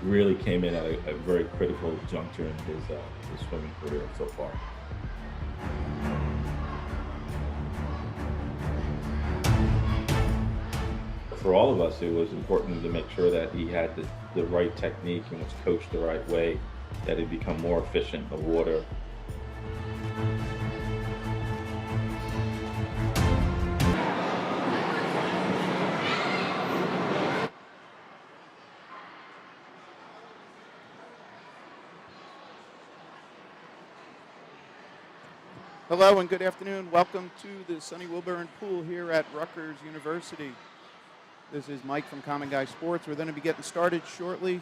really came in at a very critical juncture in his swimming career so far. For all of us, it was important to make sure that he had the right technique and was coached the right way, that he'd become more efficient in the water. Hello and good afternoon. Welcome to the Sonny Wilburn Pool here at Rutgers University. This is Mike from Common Guy Sports. We're going to be getting started shortly.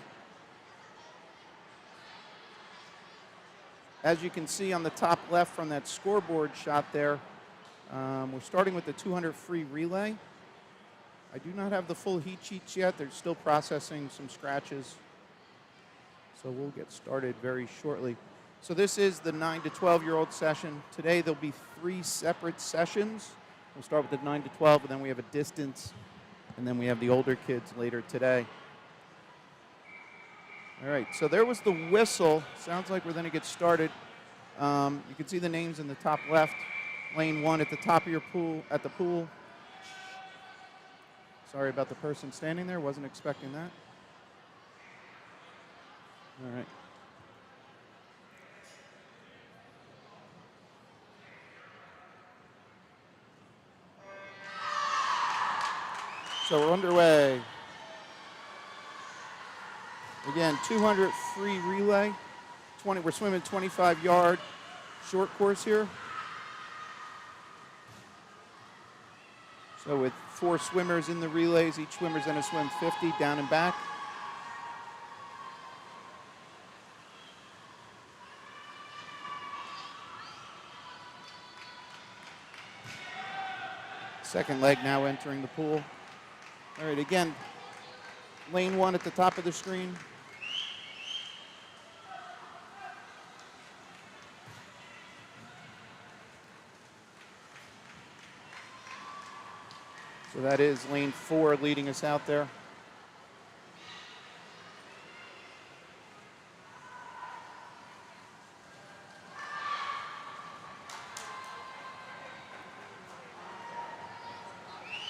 As you can see on the top left from that scoreboard shot there, we're starting with the 200 free relay. I do not have the full heat sheets yet. They're still processing some scratches. So we'll get started very shortly. So this is the 9 to 12-year-old session. Today there'll be 3 separate sessions. We'll start with the 9 to 12, and then we have a distance, and then we have the older kids later today. All right, so there was the whistle. Sounds like we're going to get started. You can see the names in the top left. Lane 1 at the top of your pool, at the pool. Sorry about the person standing there. Wasn't expecting that. All right. So we're underway. Again, 200 free relay. We're swimming 25-yard short course here. So with 4 swimmers in the relays, each swimmer's going to swim 50 down and back. Second leg now entering the pool. All right, again, lane 1 at the top of the screen. So that is lane 4 leading us out there.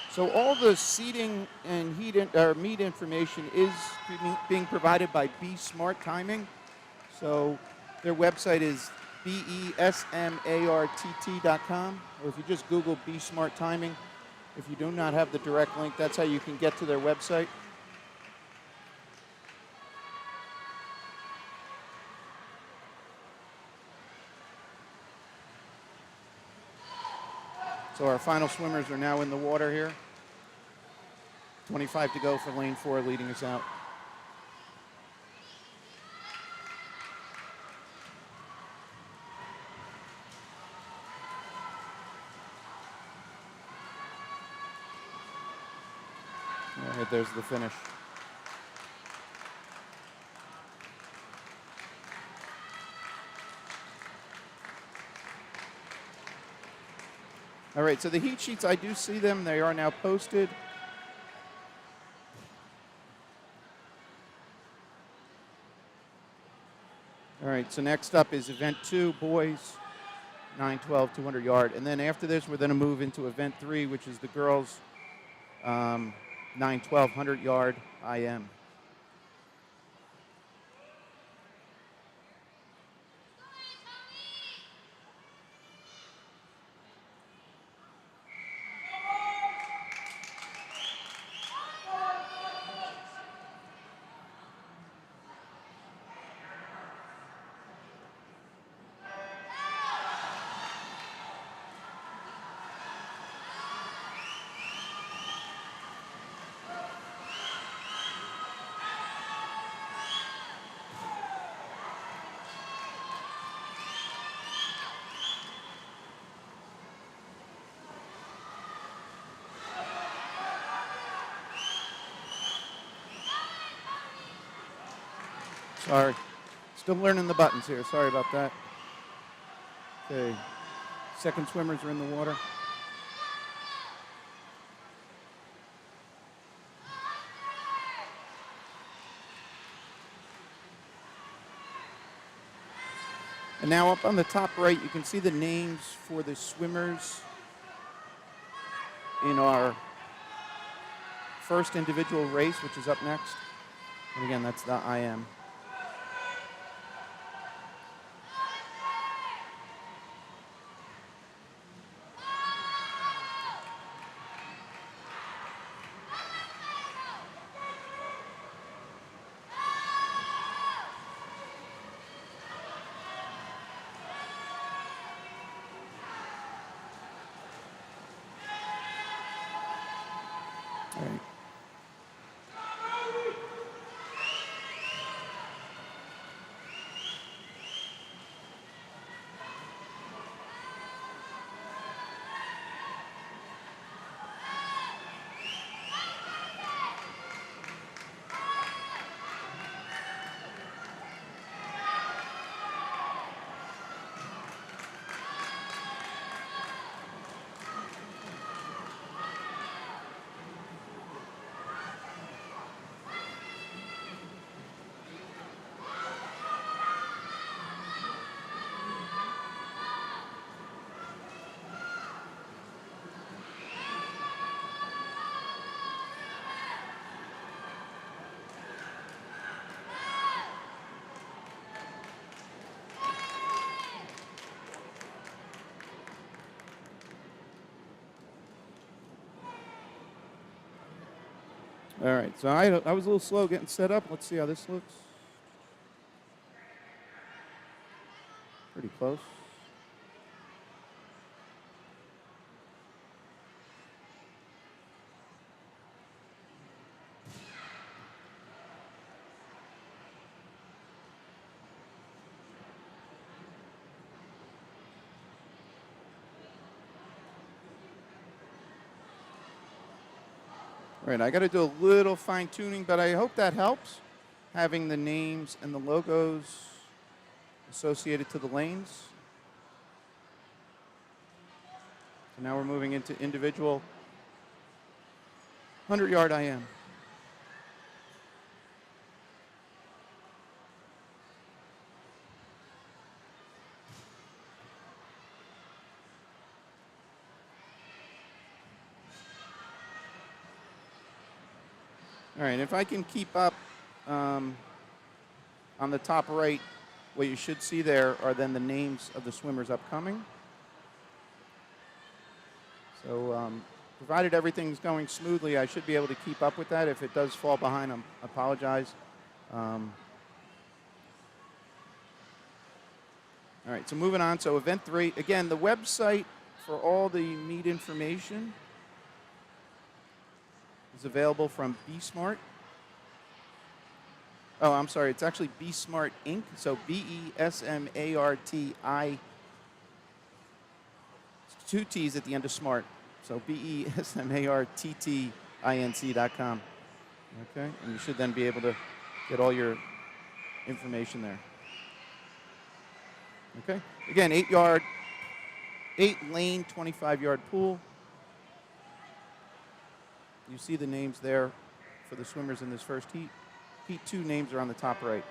So all the seating and meet information is being provided by Be Smart Timing. So their website is besmart.com, or if you just Google Be Smart Timing, if you do not have the direct link, that's how you can get to their website. So our final swimmers are now in the water here. 25 to go for lane 4 leading us out. All right, there's the finish. All right, so the heat sheets, I do see them. They are now posted. All right, so next up is Event 2, boys, 9-12, 200 yard. And then after this, we're going to move into Event 3, which is the girls, 9-12, 100 yard IM. Sorry. Still learning the buttons here. Sorry about that. Okay. Second swimmers are in the water. And now up on the top right, you can see the names for the swimmers in our first individual race, which is up next. And again, that's the IM. All right. All right, so I was a little slow getting set up. Let's see how this looks. Pretty close. All right, I got to do a little fine tuning, but I hope that helps. Having the names and the logos associated to the lanes. So now we're moving into individual 100-yard IM. All right, if I can keep up on the top right, what you should see there are then the names of the swimmers upcoming. So provided everything's going smoothly, I should be able to keep up with that. If it does fall behind, I apologize. All right, so moving on. So event 3, again, the website for all the meet information is available from BSmart. Oh, I'm sorry. It's actually BSmart Inc. So BESMARTI. 2 T's at the end of smart. So BESMARTTINC.com. Okay, and you should then be able to get all your information there. Okay, again, 8-lane, 25-yard pool. You see the names there for the swimmers in this first heat. Heat 2 names are on the top right.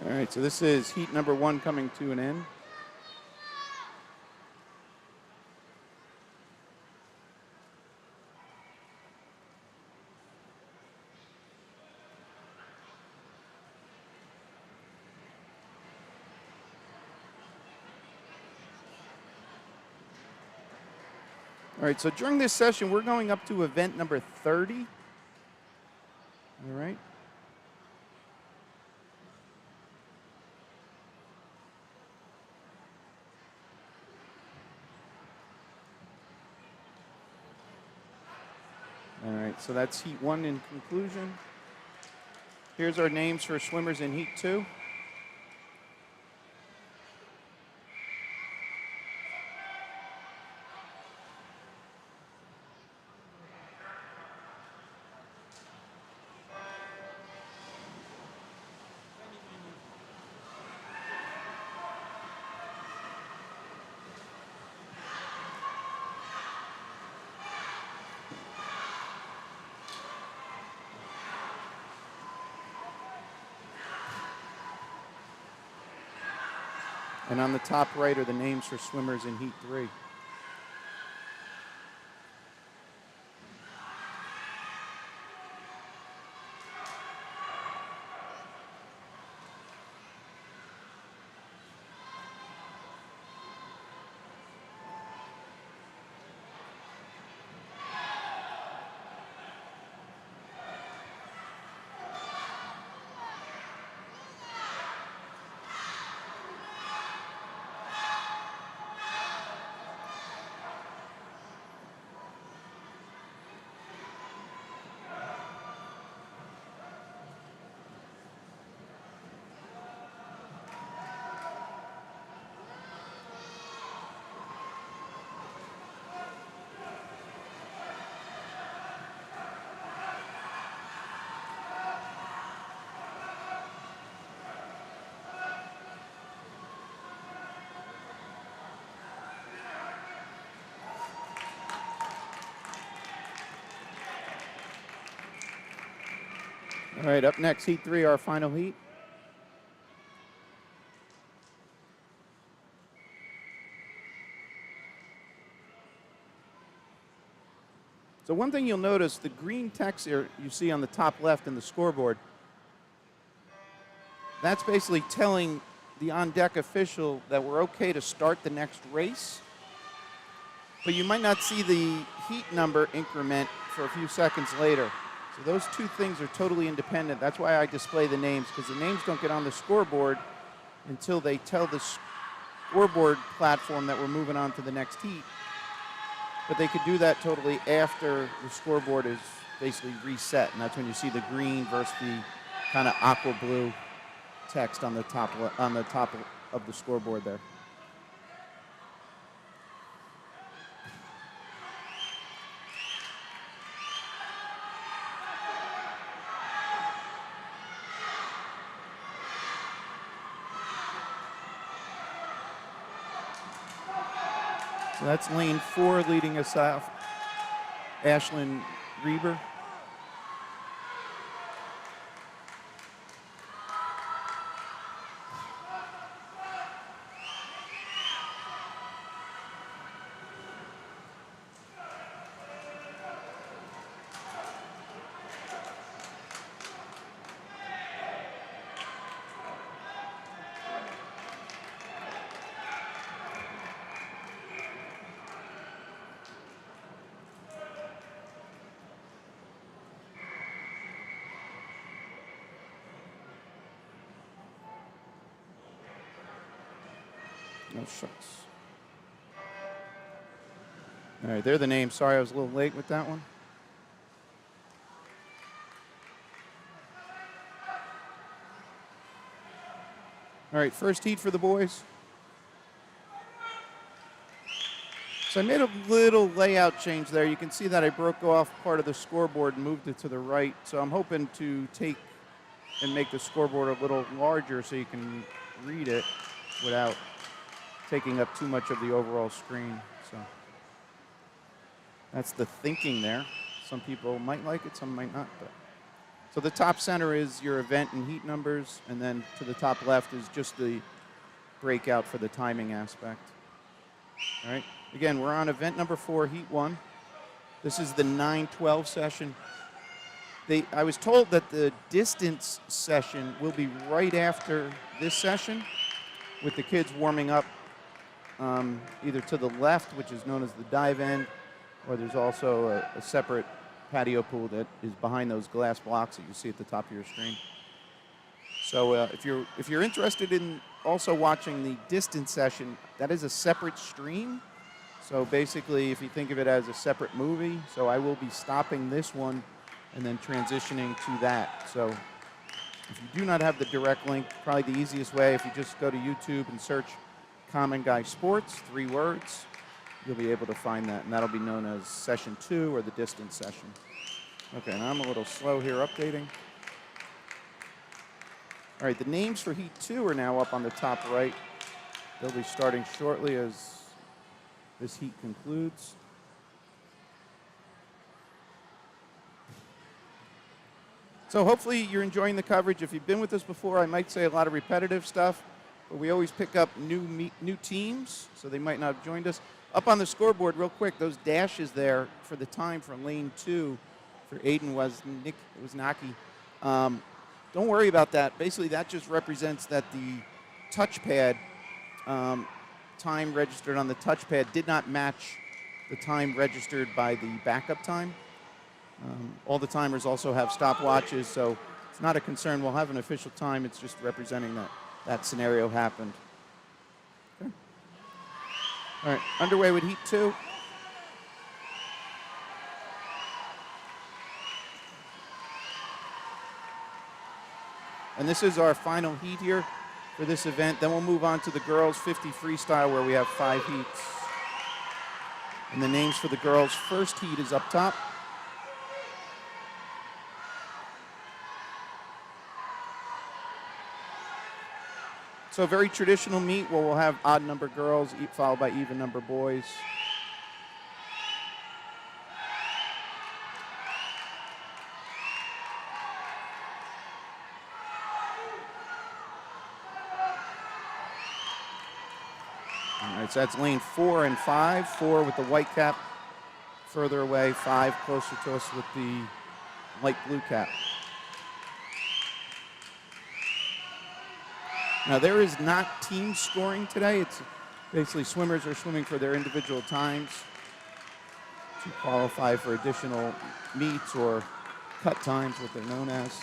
All right, so this is heat number 1 coming to an end. All right, so during this session, we're going up to event number 30. All right. All right, so that's heat 1 in conclusion. Here's our names for swimmers in heat 2. And on the top right are the names for swimmers in heat 3. All right, up next, heat 3, our final heat. So one thing you'll notice, the green text here you see on the top left in the scoreboard, that's basically telling the on-deck official that we're okay to start the next race. But you might not see the heat number increment for a few seconds later. So those two things are totally independent. That's why I display the names, because the names don't get on the scoreboard until they tell the scoreboard platform that we're moving on to the next heat. But they could do that totally after the scoreboard is basically reset, and that's when you see the green versus the kind of aqua blue text on the top of the scoreboard there. So that's lane 4 leading us off, Ashlyn Reber. Oh, shucks. All right, they're the names. Sorry, I was a little late with that one. All right, first heat for the boys. So I made a little layout change there. You can see that I broke off part of the scoreboard and moved it to the right. So I'm hoping to take and make the scoreboard a little larger so you can read it without taking up too much of the overall screen. So that's the thinking there. Some people might like it, some might not, but it's So the top center is your event and heat numbers, and then to the top left is just the breakout for the timing aspect. All right. Again, we're on event number 4, heat 1. This is the 9:12 session. I was told that the distance session will be right after this session, with the kids warming up either to the left, which is known as the dive end, or there's also a separate patio pool that is behind those glass blocks that you see at the top of your screen. So if you're interested in also watching the distance session, that is a separate stream. So basically, if you think of it as a separate movie, so I will be stopping this one and then transitioning to that. So if you do not have the direct link, probably the easiest way, if you just go to YouTube and search Common Guy Sports, 3 words, you'll be able to find that, and that'll be known as session 2 or the distance session. Okay, now I'm a little slow here updating. All right, the names for heat 2 are now up on the top right. They'll be starting shortly as this heat concludes. So hopefully you're enjoying the coverage. If you've been with us before, I might say a lot of repetitive stuff, but we always pick up new teams, so they might not have joined us. Up on the scoreboard, real quick, those dashes there for the time for lane 2 for Aiden Wozniacki. Don't worry about that. Basically, that just represents that the touchpad time registered on the touchpad did not match the time registered by the backup time. All the timers also have stopwatches, so it's not a concern. We'll have an official time. It's just representing that that scenario happened. Okay. All right, underway with heat 2. And this is our final heat here for this event. Then we'll move on to the girls 50 freestyle, where we have 5 heats. And the names for the girls' first heat is up top. So a very traditional meet where we'll have odd number girls followed by even number boys. All right, so that's lane 4 and 5. 4 with the white cap further away, 5 closer to us with the light blue cap. Now, there is not team scoring today. It's basically swimmers are swimming for their individual times to qualify for additional meets or cut times, what they're known as.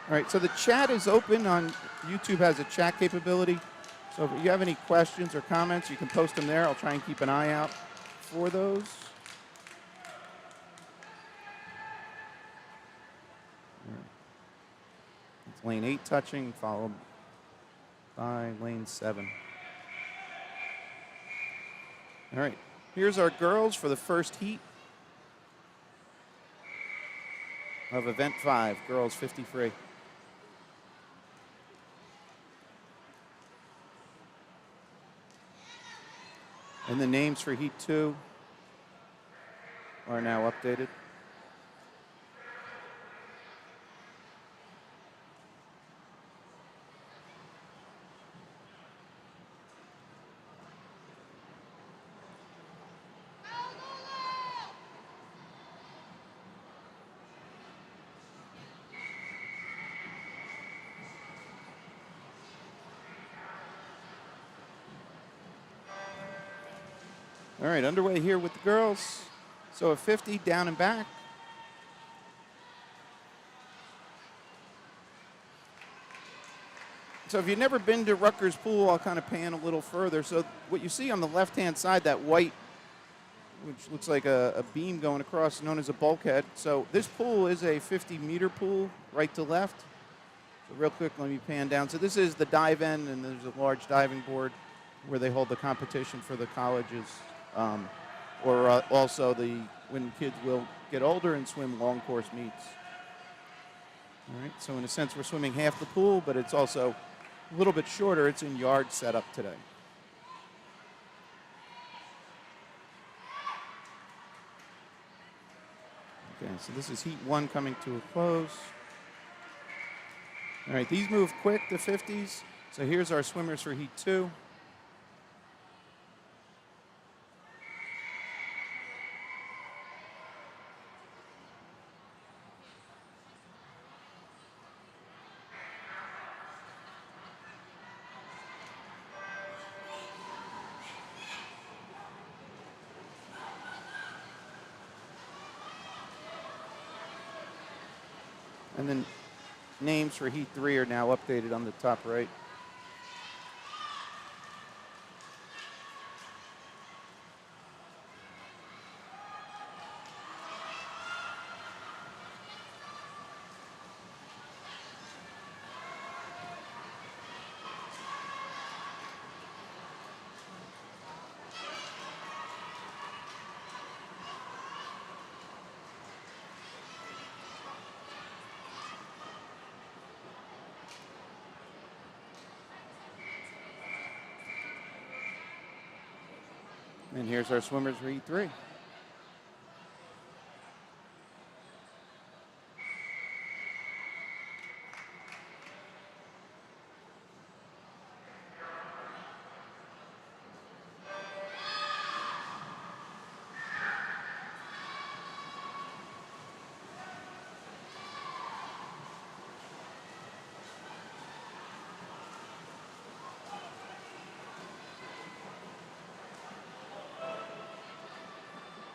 All right, so the chat is open on YouTube, has a chat capability. So if you have any questions or comments, you can post them there. I'll try and keep an eye out for those. It's lane 8 touching, followed by lane 7. All right, here's our girls for the first heat of event 5, girls 50 free. And the names for heat 2 are now updated. All right, underway here with the girls. So a 50 down and back. So if you've never been to Rutgers Pool, I'll kind of pan a little further. So what you see on the left-hand side, that white, which looks like a beam going across, known as a bulkhead. So this pool is a 50-meter pool, right to left. So real quick, let me pan down. So this is the dive end, and there's a large diving board where they hold the competition for the colleges. Or also when kids will get older and swim long course meets. All right, so in a sense, we're swimming half the pool, but it's also a little bit shorter. It's in yard setup today. Okay, so this is heat 1 coming to a close. All right, these move quick, the 50s. So here's our swimmers for heat 2. And then names for heat 3 are now updated on the top right. And here's our swimmers for heat 3.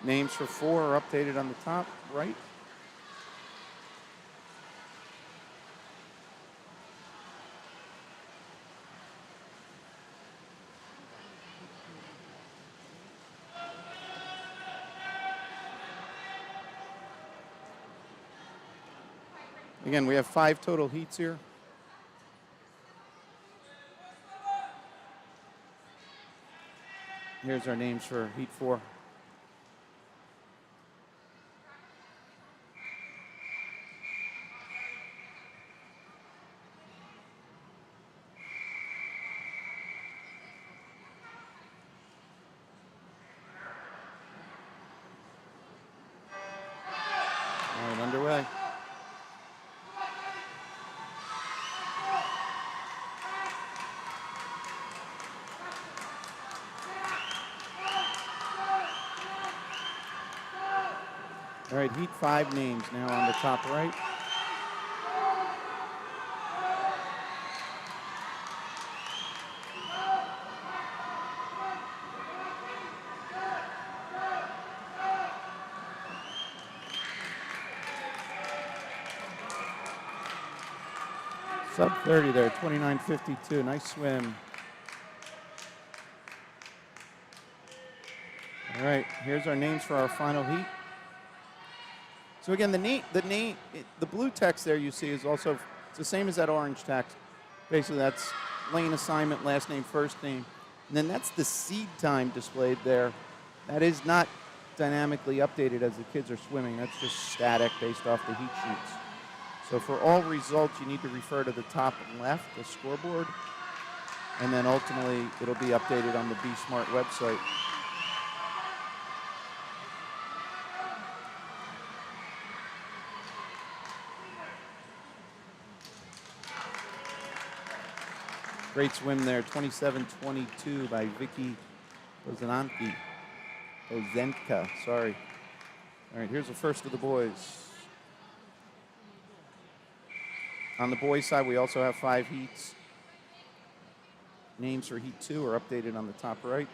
Names for 4 are updated on the top right. Again, we have 5 total heats here. Here's our names for heat 4. All right, underway. All right, heat 5 names now on the top right. Sub 30 there, 29.52. Nice swim. All right, here's our names for our final heat. So again, the blue text there you see is also it's the same as that orange text. Basically, that's lane assignment, last name, first name. And then that's the seed time displayed there. That is not dynamically updated as the kids are swimming. That's just static based off the heat sheets. So for all results, you need to refer to the top left, the scoreboard, and then ultimately it'll be updated on the Be Smart website. Great swim there, 27.22 by Vicky Ozenka, sorry. All right, here's the first of the boys. On the boys' side, we also have 5 heats. Names for heat 2 are updated on the top right.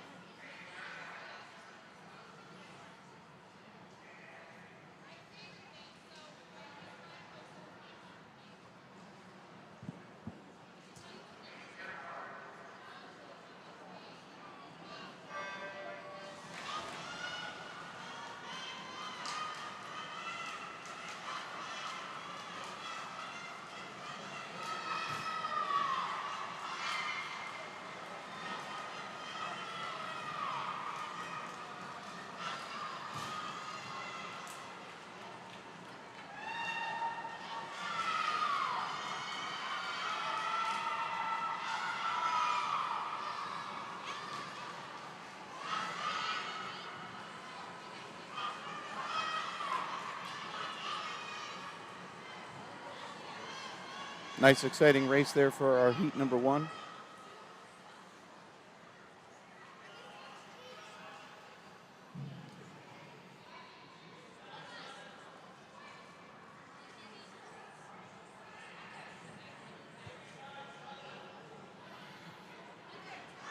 Nice, exciting race there for our heat number 1.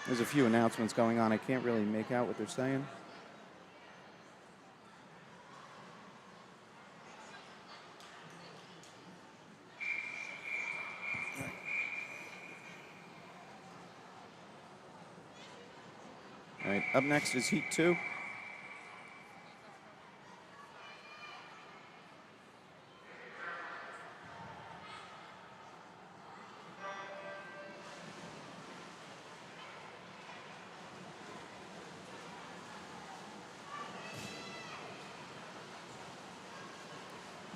There's a few announcements going on. I can't really make out what they're saying. All right, up next is Heat 2.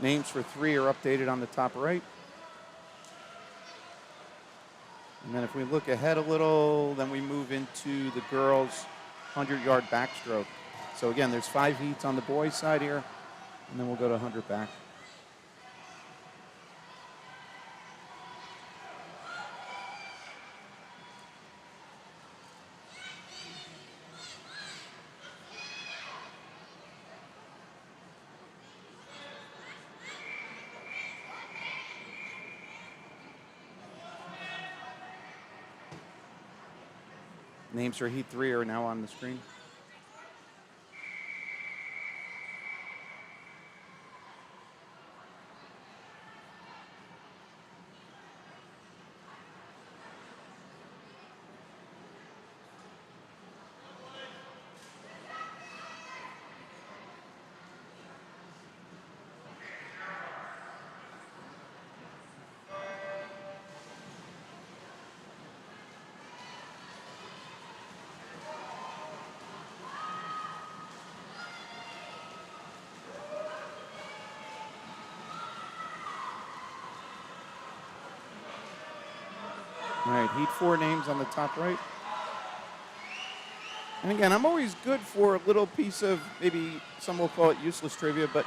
Names for 3 are updated on the top right. And then if we look ahead a little, then we move into the girls' 100-yard backstroke. So again, there's 5 heats on the boys' side here, and then we'll go to 100 back. Names for Heat 3 are now on the screen. All right, Heat 4 names on the top right. And again, I'm always good for a little piece of, maybe some will call it useless trivia, but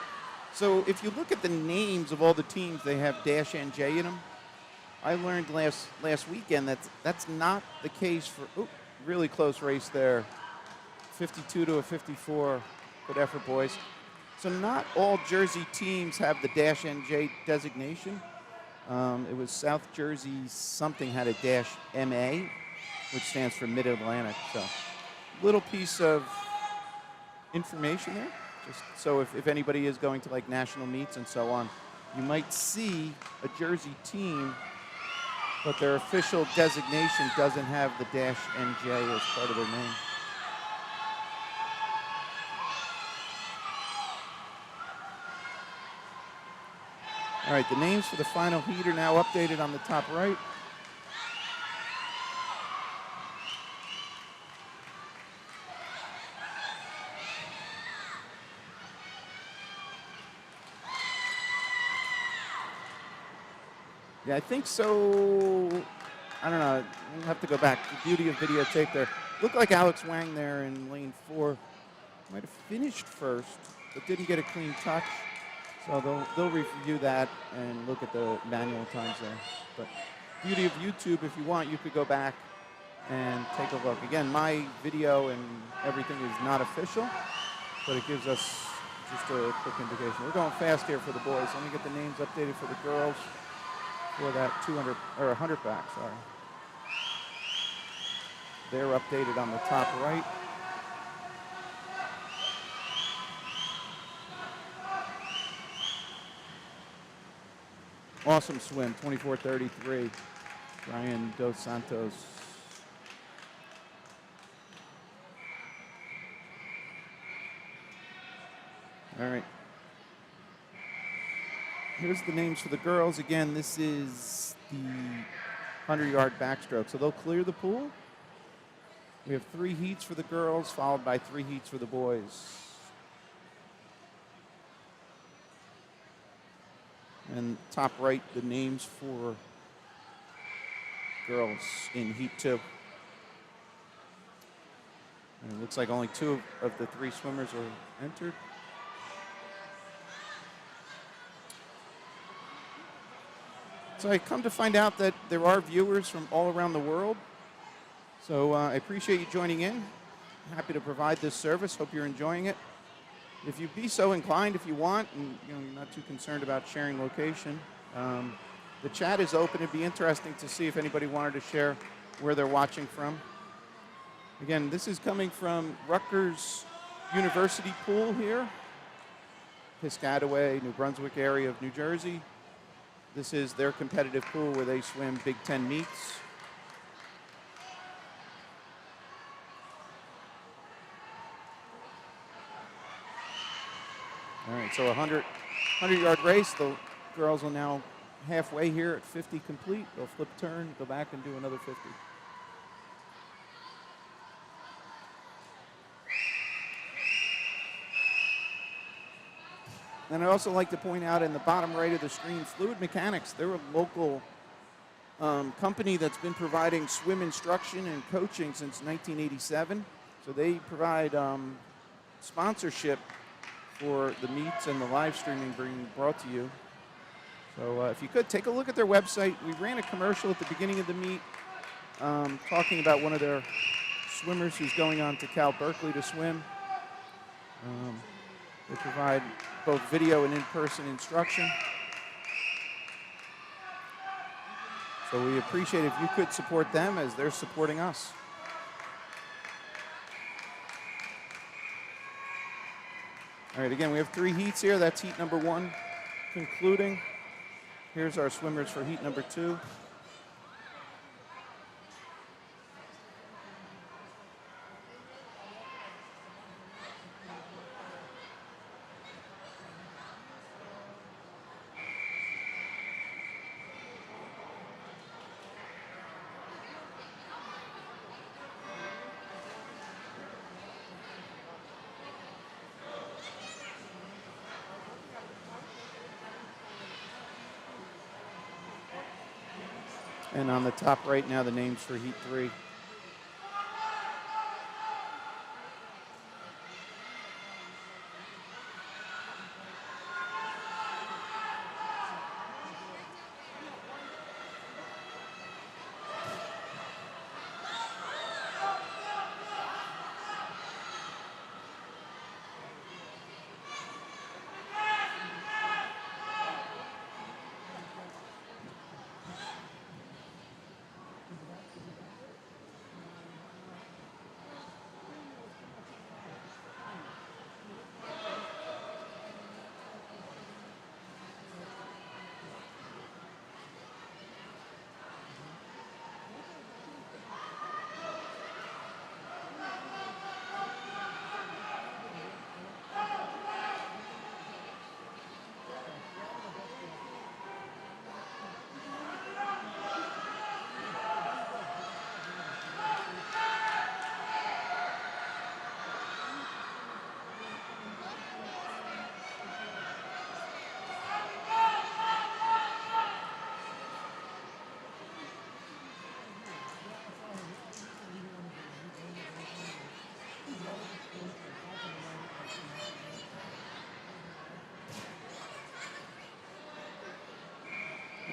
so if you look at the names of all the teams, they have dash NJ in them. I learned last weekend that that's not the case for, really close race there. 52 to a 54. Good effort, boys. So not all Jersey teams have the dash NJ designation. It was South Jersey something had a dash MA, which stands for Mid-Atlantic. So little piece of information there. Just so if anybody is going to like national meets and so on, you might see a Jersey team, but their official designation doesn't have the dash NJ as part of their name. All right, the names for the final heat are now updated on the top right. Yeah, I think so. I don't know. We'll have to go back. The beauty of videotape there. Looked like Alex Wang there in lane 4 might have finished first, but didn't get a clean touch. So they'll review that and look at the manual times there. But beauty of YouTube, if you want, you could go back and take a look. Again, my video and everything is not official, but it gives us just a quick indication. We're going fast here for the boys. Let me get the names updated for the girls for that 200 or 100 back. Sorry, they're updated on the top right. Awesome swim, 24:33. Brian Dos Santos. All right. Here's the names for the girls. Again, this is the 100-yard backstroke. So they'll clear the pool. We have 3 heats for the girls, followed by 3 heats for the boys. And top right, the names for girls in Heat 2. And it looks like only 2 of the 3 swimmers are entered. So I come to find out that there are viewers from all around the world. So I appreciate you joining in. Happy to provide this service. Hope you're enjoying it. If you be so inclined, if you want, and you're not too concerned about sharing location, the chat is open. It'd be interesting to see if anybody wanted to share where they're watching from. Again, this is coming from Rutgers University Pool here, Piscataway, New Brunswick area of New Jersey. This is their competitive pool where they swim Big Ten meets. All right, so 100-yard race. The girls are now halfway here at 50 complete. They'll flip turn, go back and do another 50. And I'd also like to point out in the bottom right of the screen, Fluid Mechanics. They're a local company that's been providing swim instruction and coaching since 1987. So they provide sponsorship for the meets and the live streaming being brought to you. So if you could, take a look at their website. We ran a commercial at the beginning of the meet talking about one of their swimmers who's going on to Cal Berkeley to swim. They provide both video and in-person instruction. So we appreciate if you could support them as they're supporting us. All right, again, we have 3 heats here. That's heat number 1 concluding. Here's our swimmers for heat number 2. And on the top right now, the names for heat 3.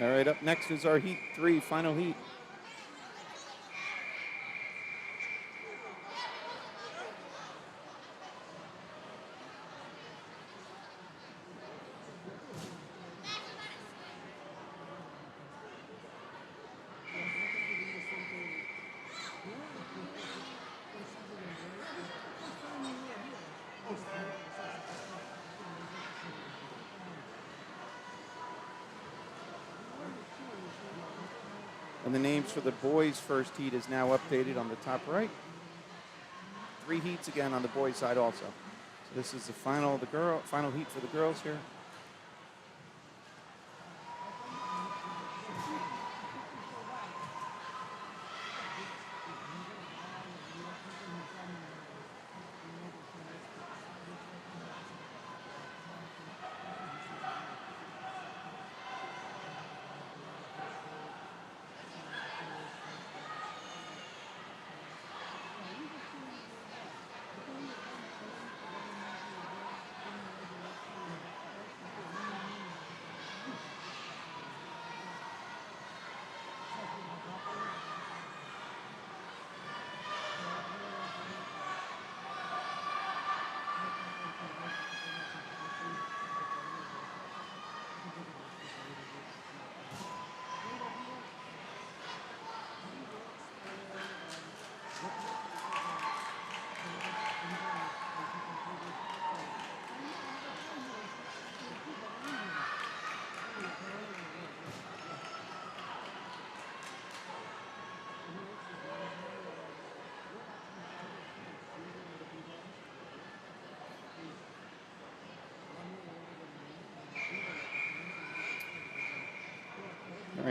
All right, up next is our heat 3, final heat. And the names for the boys' first heat is now updated on the top right. 3 heats again on the boys' side also. So this is the final heat for the girls here.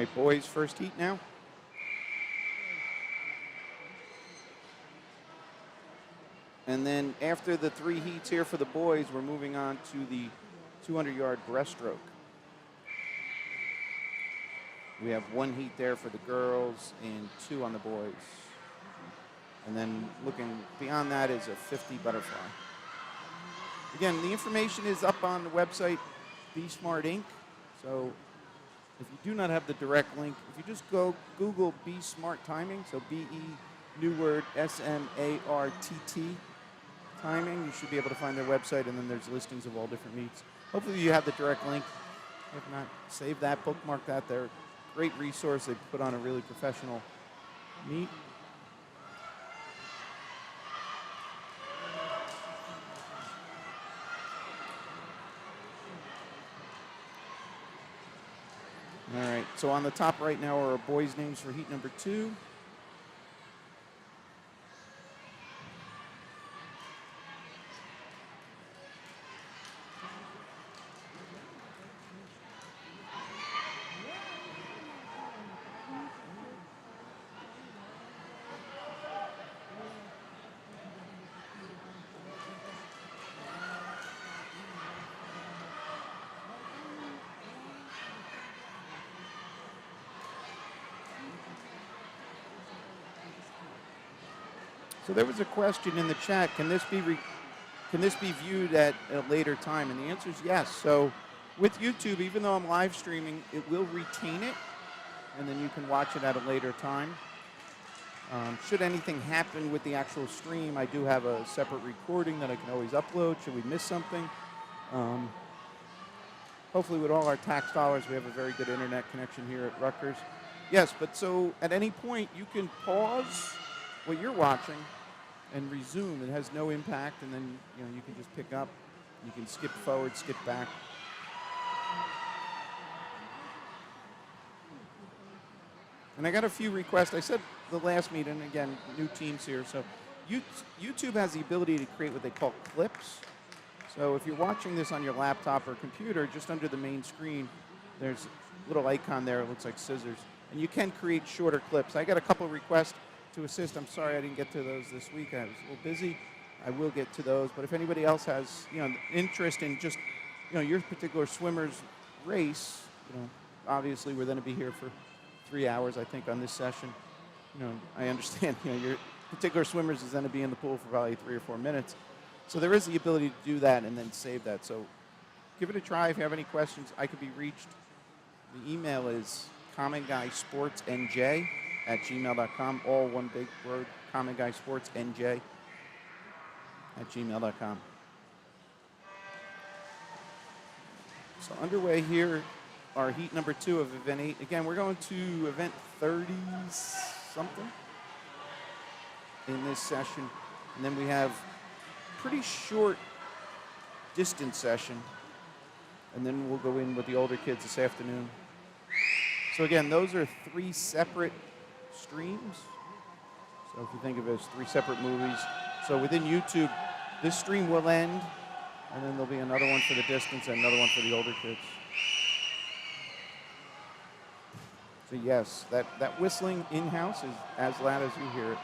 right, boys, first heat now. And then after the 3 heats here for the boys, we're moving on to the 200-yard breaststroke. We have 1 heat there for the girls and 2 on the boys. And then looking beyond that is a 50 butterfly. Again, the information is up on the website, Be Smart Inc. So if you do not have the direct link, if you just go Google Be Smart Timing, so B-E, new word, S-M-A-R-T-T, timing, you should be able to find their website, and then there's listings of all different meets. Hopefully you have the direct link. If not, save that, bookmark that. They're a great resource. They put on a really professional meet. All right, so on the top right now are our boys' names for heat number 2. So there was a question in the chat, can this be viewed at a later time? And the answer is yes. So with YouTube, even though I'm live streaming, it will retain it, and then you can watch it at a later time. Should anything happen with the actual stream, I do have a separate recording that I can always upload should we miss something. Hopefully with all our tax dollars, we have a very good internet connection here at Rutgers. Yes, but so at any point, you can pause what you're watching and resume. It has no impact, and then you can just pick up. You can skip forward, skip back. And I got a few requests. I said the last meeting, again, new teams here. So YouTube has the ability to create what they call clips. So if you're watching this on your laptop or computer, just under the main screen, there's a little icon there. It looks like scissors. And you can create shorter clips. I got a couple requests to assist. I'm sorry I didn't get to those this week. I was a little busy. I will get to those. But if anybody else has, interest in just, your particular swimmer's race, obviously we're going to be here for 3 hours, I think, on this session. I understand, your particular swimmers is going to be in the pool for probably 3 or 4 minutes. So there is the ability to do that and then save that. So give it a try. If you have any questions, I could be reached. The email is commonguysportsnj@gmail.com. All one big word, commonguysportsnj@gmail.com. So underway here are heat number 2 of event 8. Again, we're going to event 30-something in this session. And then we have pretty short distance session. And then we'll go in with the older kids this afternoon. So again, those are 3 separate streams. So if you think of it as 3 separate movies. So within YouTube, this stream will end, and then there'll be another one for the distance and another one for the older kids. So yes, that whistling in-house is as loud as you hear it. So.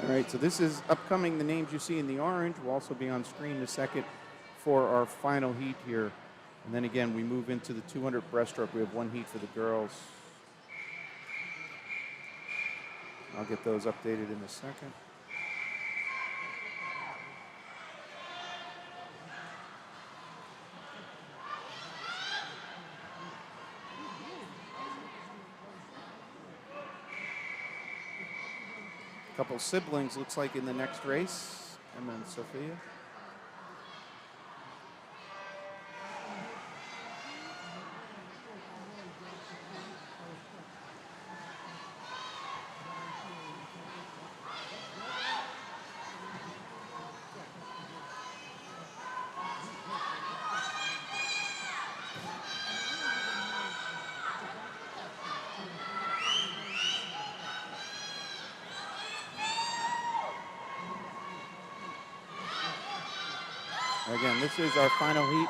All right, so this is upcoming. The names you see in the orange will also be on screen in a second for our final heat here. And then again, we move into the 200 breaststroke. We have 1 heat for the girls. I'll get those updated in a second. Couple siblings, looks like, in the next race, Emma and Sophia. Again, this is our final heat.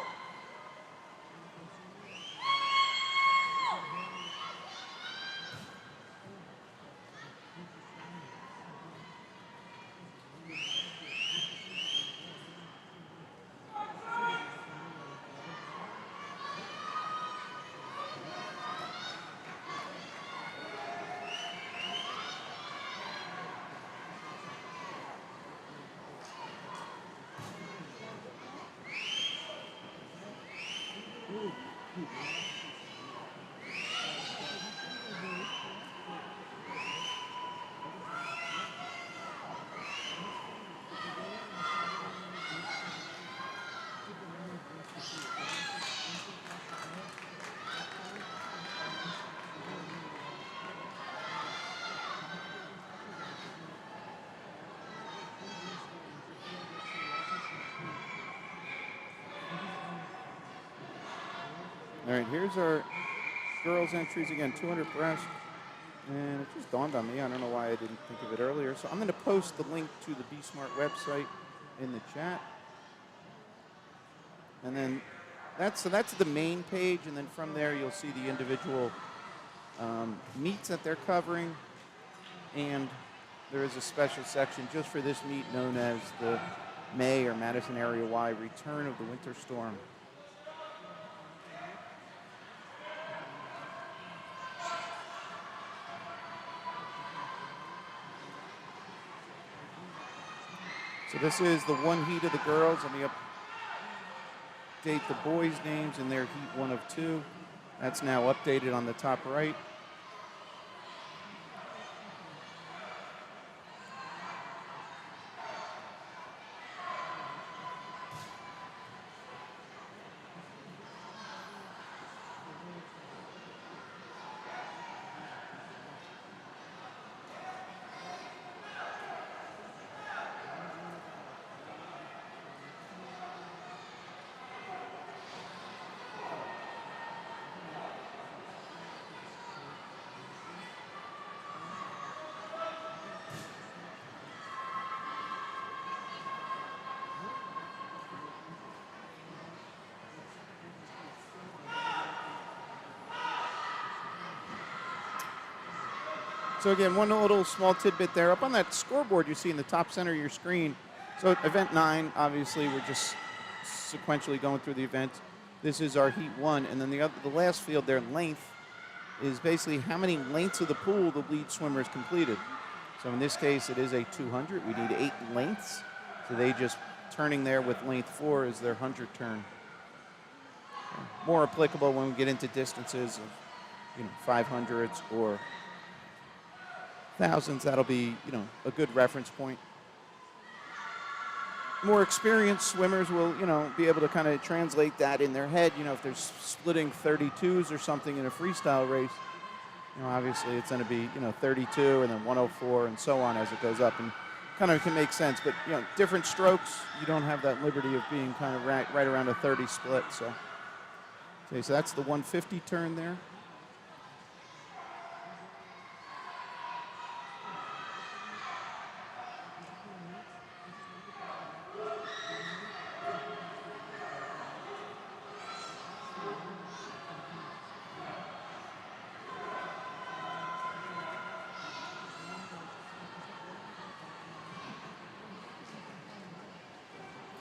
All right, here's our girls' entries again, 200 breast. And it just dawned on me, I don't know why I didn't think of it earlier. So I'm going to post the link to the Be Smart website in the chat. And then that's the main page. And then from there, you'll see the individual meets that they're covering. And there is a special section just for this meet known as the May or Madison Area Y Return of the Winter Storm. So this is the one heat of the girls. Let me update the boys' names in their heat 1 of 2. That's now updated on the top right. So again, one little small tidbit there. Up on that scoreboard you see in the top center of your screen. So event 9, obviously, we're just sequentially going through the event. This is our heat 1. And then the last field there, length, is basically how many lengths of the pool the lead swimmer has completed. So in this case, it is a 200. We need 8 lengths. So they just turning there with length 4 is their 100 turn. More applicable when we get into distances of 500s or thousands. That'll be a good reference point. More experienced swimmers will be able to kind of translate that in their head. If they're splitting 32s or something in a freestyle race, obviously it's going to be 32 and then 104 and so on as it goes up, and kind of can make sense. But different strokes, you don't have that liberty of being kind of right around a 30 split. So okay, so that's the 150 turn there.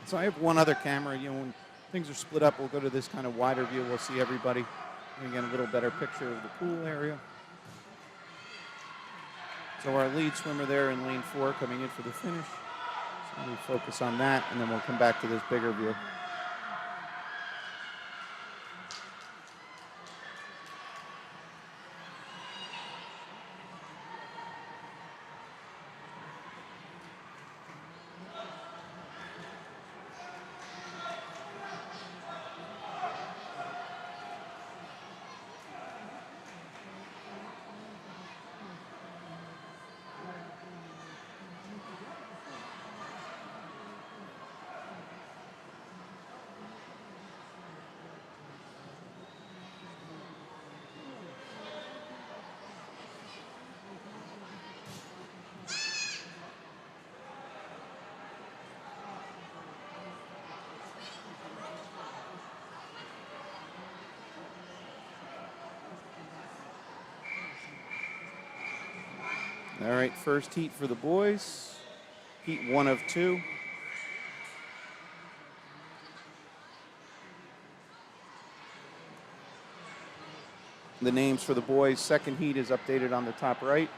So I have one other camera. When things are split up, we'll go to this kind of wider view. We'll see everybody. And again, a little better picture of the pool area. So our lead swimmer there in lane 4 coming in for the finish. So we focus on that, and then we'll come back to this bigger view. All right, first heat for the boys. Heat 1 of 2. The names for the boys' second heat is updated on the top right.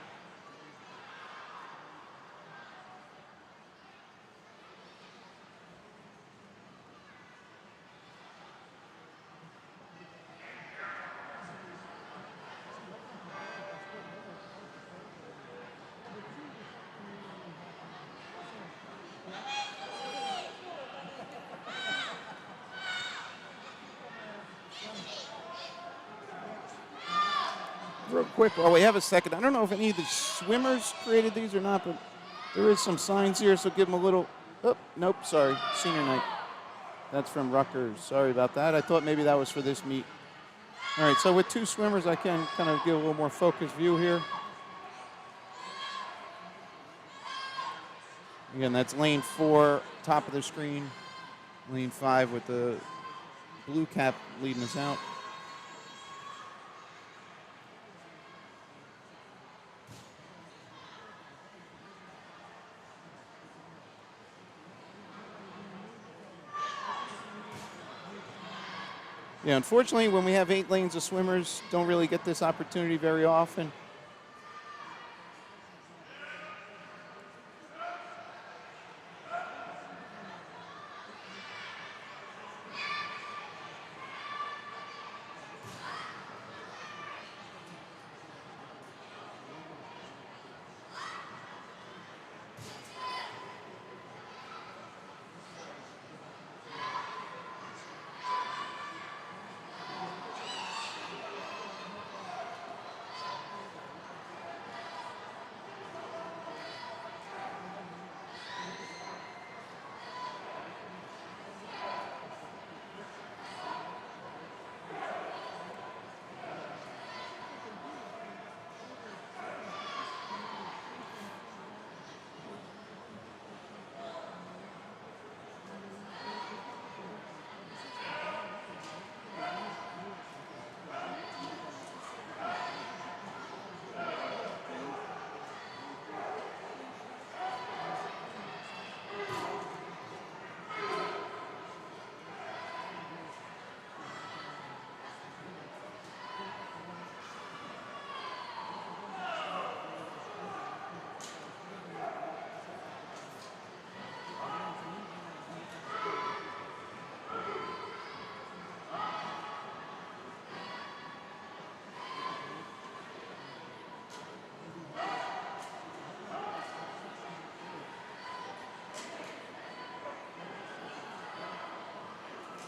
Real quick, while we have a second, I don't know if any of the swimmers created these or not, but there is some signs here, so give them a little. Oh, nope, sorry, senior night. That's from Rutgers. Sorry about that. I thought maybe that was for this meet. All right, so with 2 swimmers, I can kind of get a little more focused view here. Again, that's lane 4, top of the screen. Lane 5 with the blue cap leading us out. Yeah, unfortunately, when we have 8 lanes of swimmers, don't really get this opportunity very often.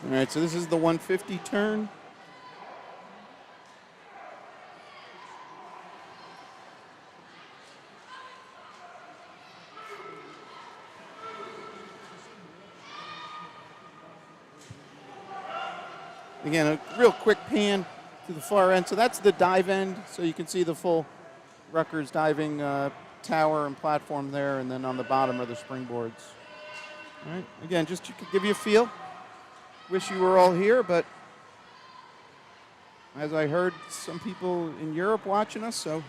All right, so this is the 150 turn. Again, a real quick pan to the far end. So that's the dive end. So you can see the full Rutgers diving tower and platform there, and then on the bottom are the springboards. All right, again, just to give you a feel. Wish you were all here, but as I heard, some people in Europe watching us, so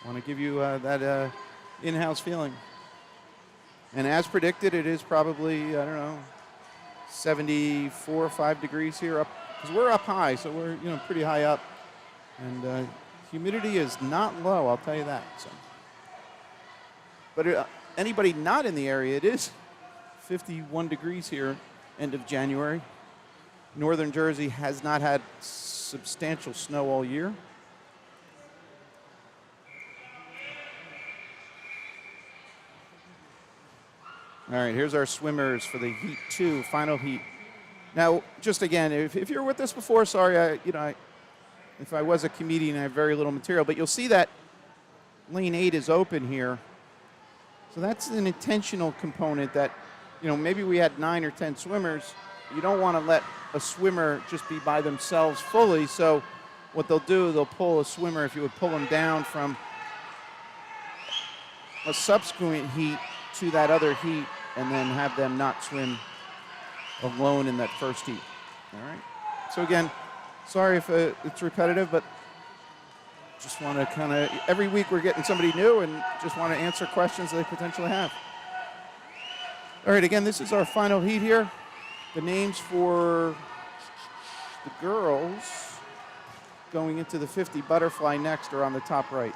I want to give you that in-house feeling. And as predicted, it is probably, I don't know, 74 or 5 degrees here up, because we're up high, so we're pretty high up, and Humidity is not low, I'll tell you that. So. But anybody not in the area, it is 51 degrees here, end of January. Northern Jersey has not had substantial snow all year. All right, here's our swimmers for the Heat 2, final heat. Now, just again, if you're with us before, sorry, if I was a comedian, I have very little material, but you'll see that lane 8 is open here. So that's an intentional component that, maybe we had 9 or 10 swimmers. You don't want to let a swimmer just be by themselves fully. So what they'll do, they'll pull a swimmer, if you would pull them down from a subsequent heat to that other heat, and then have them not swim alone in that first heat. All right. So again, sorry if it's repetitive, but just want to kind of, every week we're getting somebody new and just want to answer questions they potentially have. All right, again, this is our final heat here. The names for the girls going into the 50 butterfly next are on the top right.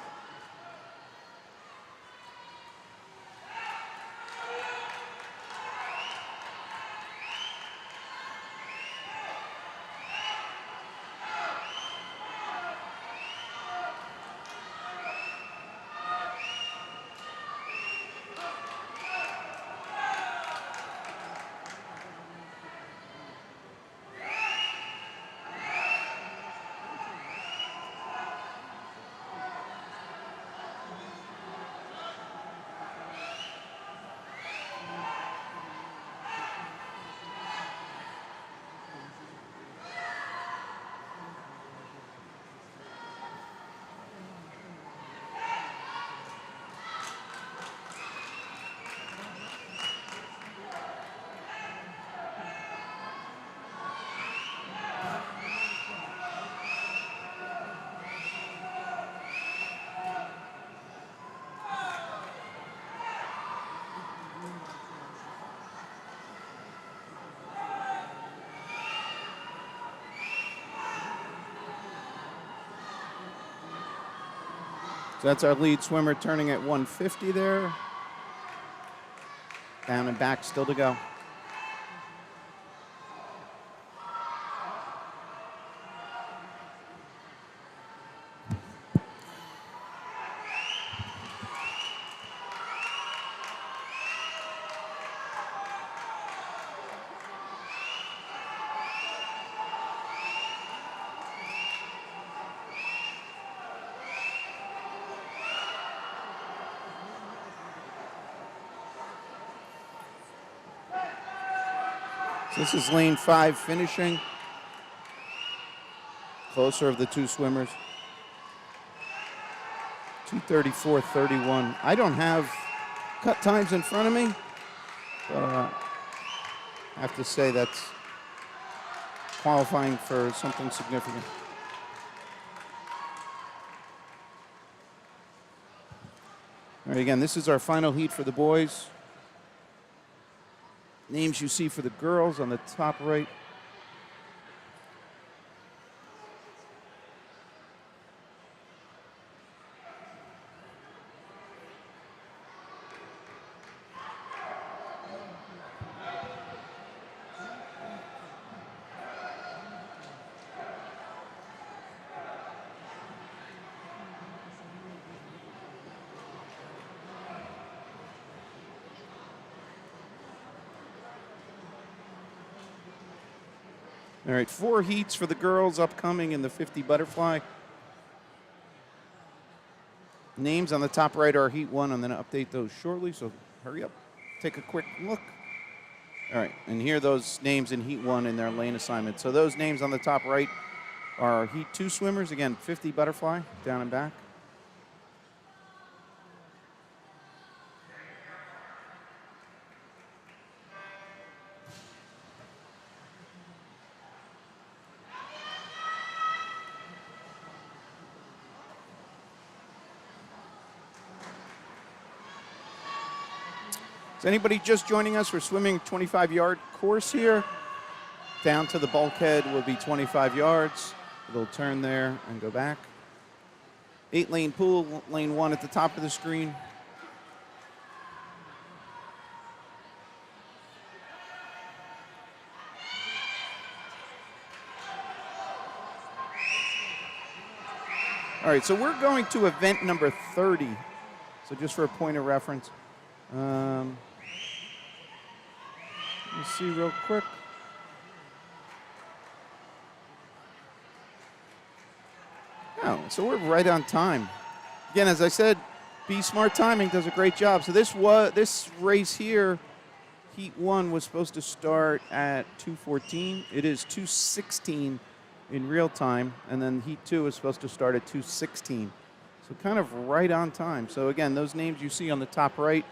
So that's our lead swimmer turning at 150 there. Down and back, still to go. This is lane 5 finishing. Closer of the two swimmers. 2:34.31. I don't have cut times in front of me, but I have to say that's qualifying for something significant. All right, again, this is our final heat for the boys. Names you see for the girls on the top right. All right, 4 heats for the girls upcoming in the 50 butterfly. Names on the top right are heat 1. I'm going to update those shortly, so hurry up. Take a quick look. All right, and here are those names in heat 1 in their lane assignment. So those names on the top right are heat 2 swimmers. Again, 50 butterfly, down and back. Is anybody just joining us? We're swimming 25-yard course here. Down to the bulkhead will be 25 yards. A little turn there and go back. 8-lane pool, lane 1 at the top of the screen. All right, so we're going to event number 30. So just for a point of reference. Let's see real quick. Oh, so we're right on time. Again, as I said, Be Smart Timing does a great job. So this race here, Heat 1 was supposed to start at 2:14. It is 2:16 in real time, and then Heat 2 is supposed to start at 2:16. So kind of right on time. So again, those names you see on the top right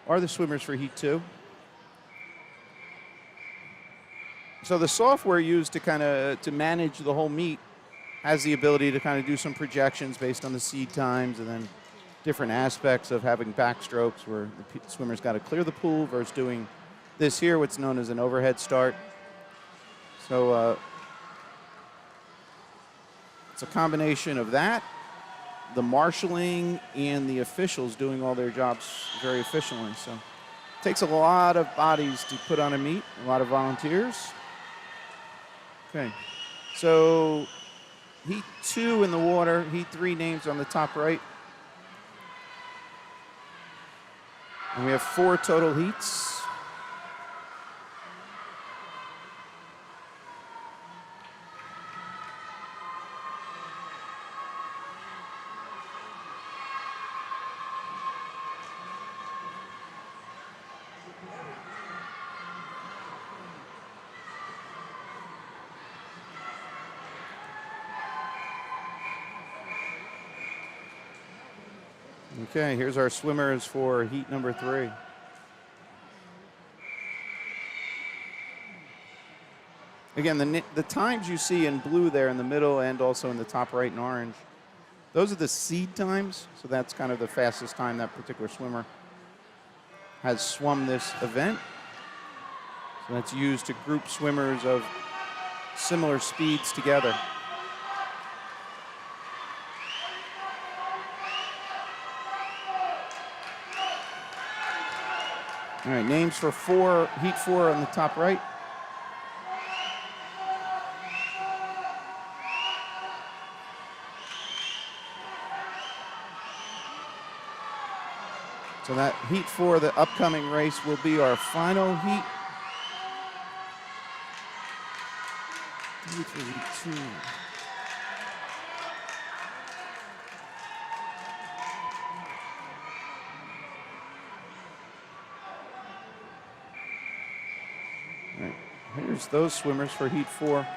are the swimmers for Heat 2. So the software used to manage the whole meet has the ability to kind of do some projections based on the seed times and then different aspects of having backstrokes where the swimmers got to clear the pool versus doing this here, what's known as an overhead start. So it's a combination of that, the marshaling, and the officials doing all their jobs very efficiently. So it takes a lot of bodies to put on a meet, a lot of volunteers. Okay, so Heat 2 in the water, Heat 3 names on the top right. And we have 4 total heats. Okay, here's our swimmers for heat number 3. Again, the times you see in blue there in the middle and also in the top right in orange, those are the seed times. So that's kind of the fastest time that particular swimmer has swum this event. So that's used to group swimmers of similar speeds together. All right, names for Heat 4 on the top right. So that Heat 4, the upcoming race, will be our final heat. Heat 2. All right, here's those swimmers for Heat 4.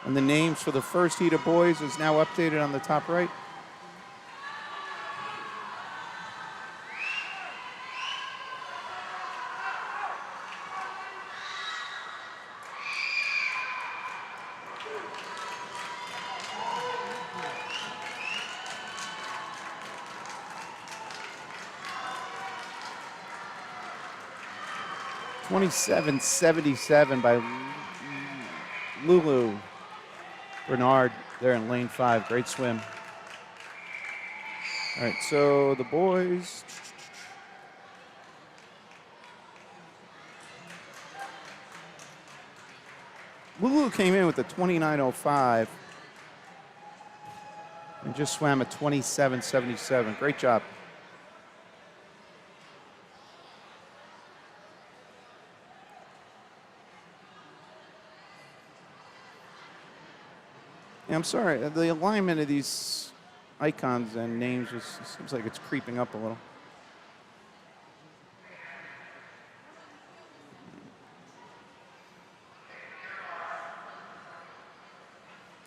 And the names for the first heat of boys is now updated on the top right. $27.77 by Lulu Bernard there in lane 5. Great swim. All right, so the boys. Lulu came in with a 29.05 and just swam a 27.77. Great job. Yeah, I'm sorry. The alignment of these icons and names seems like it's creeping up a little.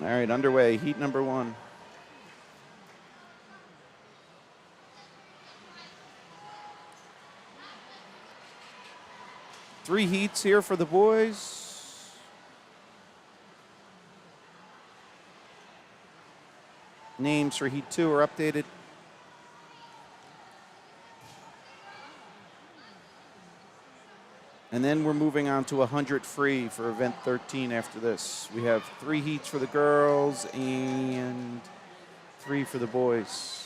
All right, underway. Heat number 1. Three heats here for the boys. Names for Heat 2 are updated. And then we're moving on to 100 free for event 13 after this. We have 3 heats for the girls and 3 for the boys.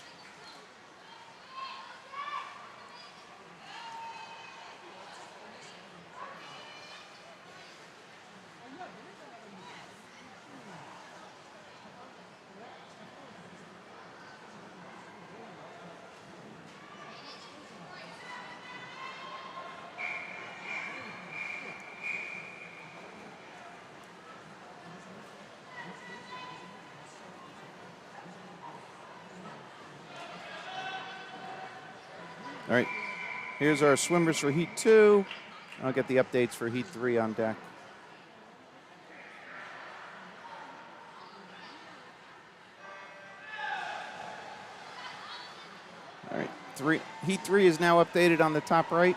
All right, here's our swimmers for Heat 2. I'll get the updates for Heat 3 on deck. All right, Heat 3 is now updated on the top right.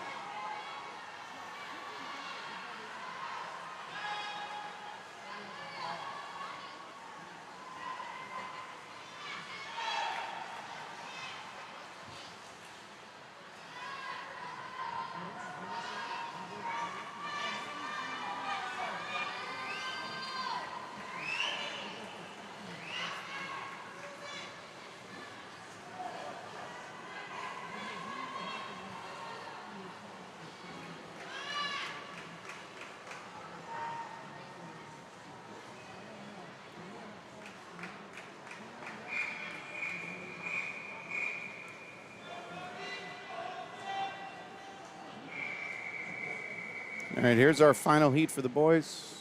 All right, here's our final heat for the boys.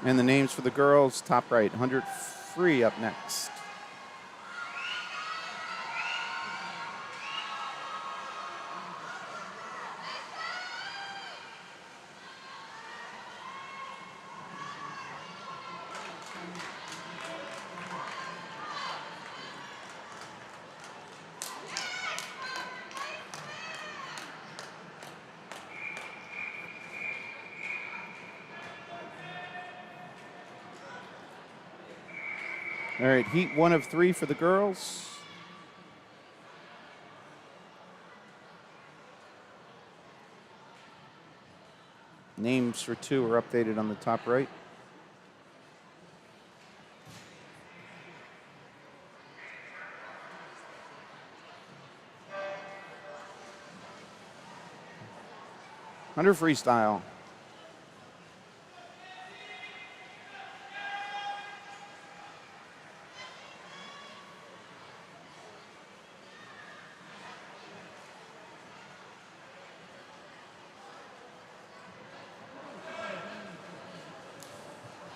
And the names for the girls, top right, 100 free up next. All right, heat 1 of 3 for the girls. Names for 2 are updated on the top right. Under freestyle.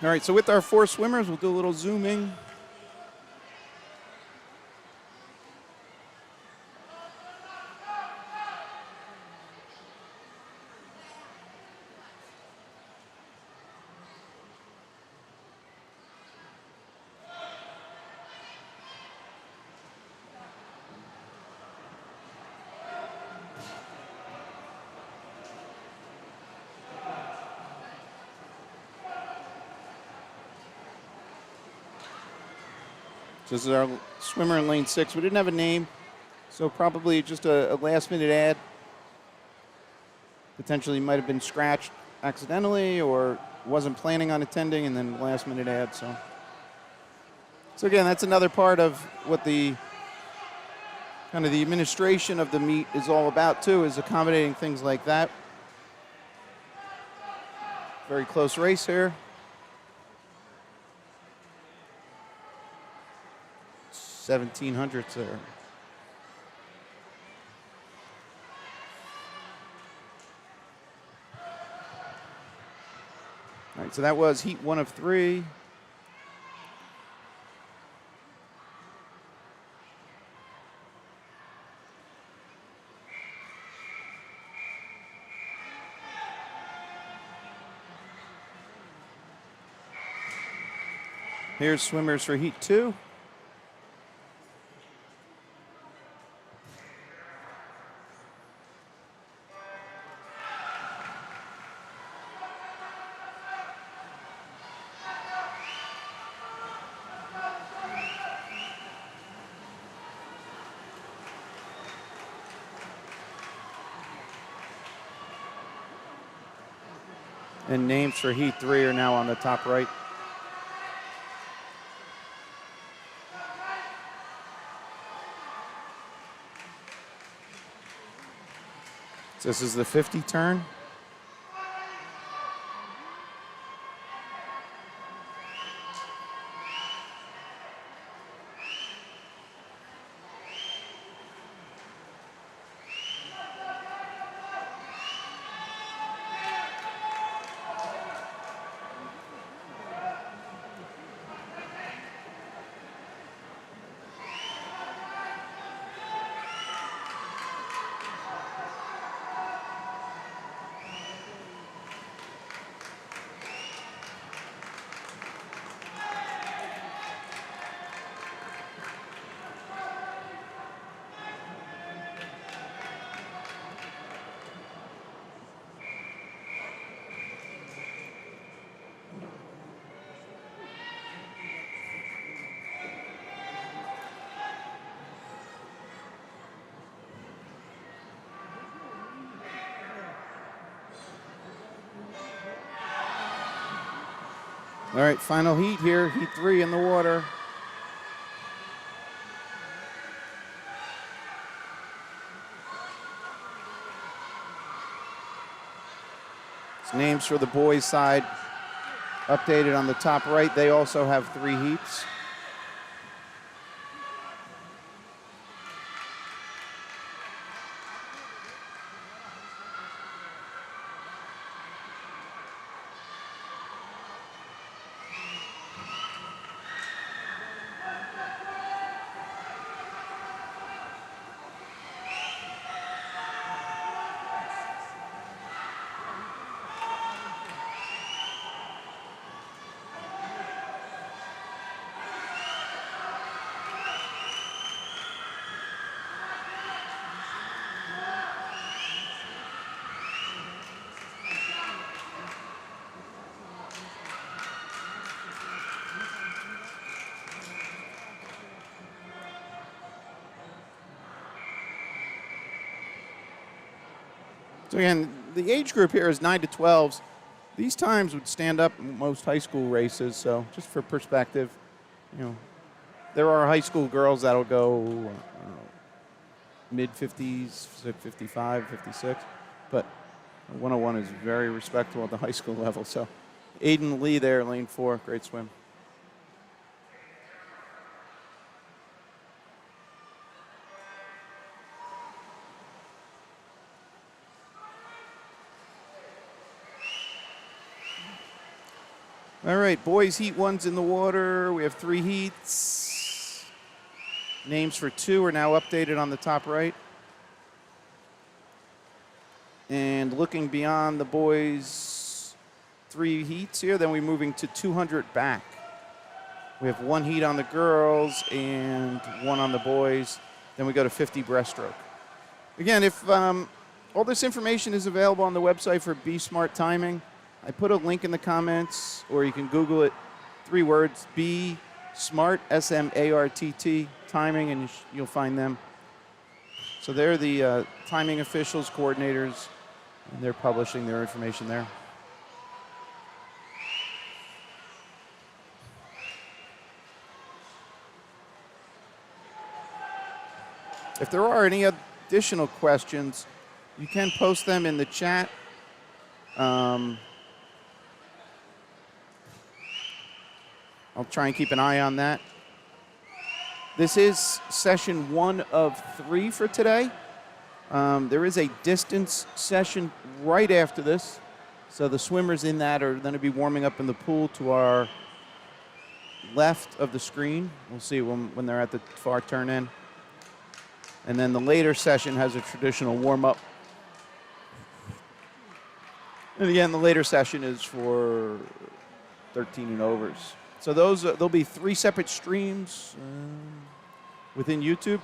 All right, so with our 4 swimmers, we'll do a little zooming. This is our swimmer in lane 6. We didn't have a name, so probably just a last-minute ad. Potentially might have been scratched accidentally or wasn't planning on attending, and then last-minute ad. So again, that's another part of what the kind of the administration of the meet is all about too, is accommodating things like that. Very close race here. 1700s there. All right, so that was heat 1 of 3. Here's swimmers for heat 2. And names for heat 3 are now on the top right. So this is the 50 turn. All right, final heat here, heat 3 in the water. It's names for the boys' side updated on the top right. They also have 3 heats. So again, the age group here is 9 to 12s. These times would stand up in most high school races. So just for perspective, you know, there are high school girls that'll go mid 50s, 55, 56, but 101 is very respectable at the high school level. So Aiden Lee there, lane 4, great swim. All right, boys heat 1's in the water. We have 3 heats. Names for 2 are now updated on the top right. And looking beyond the boys' 3 heats here, then we're moving to 200 back. We have 1 heat on the girls and 1 on the boys. Then we go to 50 breaststroke. Again, if all this information is available on the website for Be Smart Timing, I put a link in the comments, or you can Google it. 3 words, Be Smart, SMARTT, timing, and you'll find them. So they're the timing officials, coordinators, and they're publishing their information there. If there are any additional questions, you can post them in the chat. I'll try and keep an eye on that. This is session 1 of 3 for today. There is a distance session right after this. So the swimmers in that are going to be warming up in the pool to our left of the screen. We'll see when they're at the far turn in. And then the later session has a traditional warm-up. And again, the later session is for 13 and overs. So those there'll be 3 separate streams within YouTube.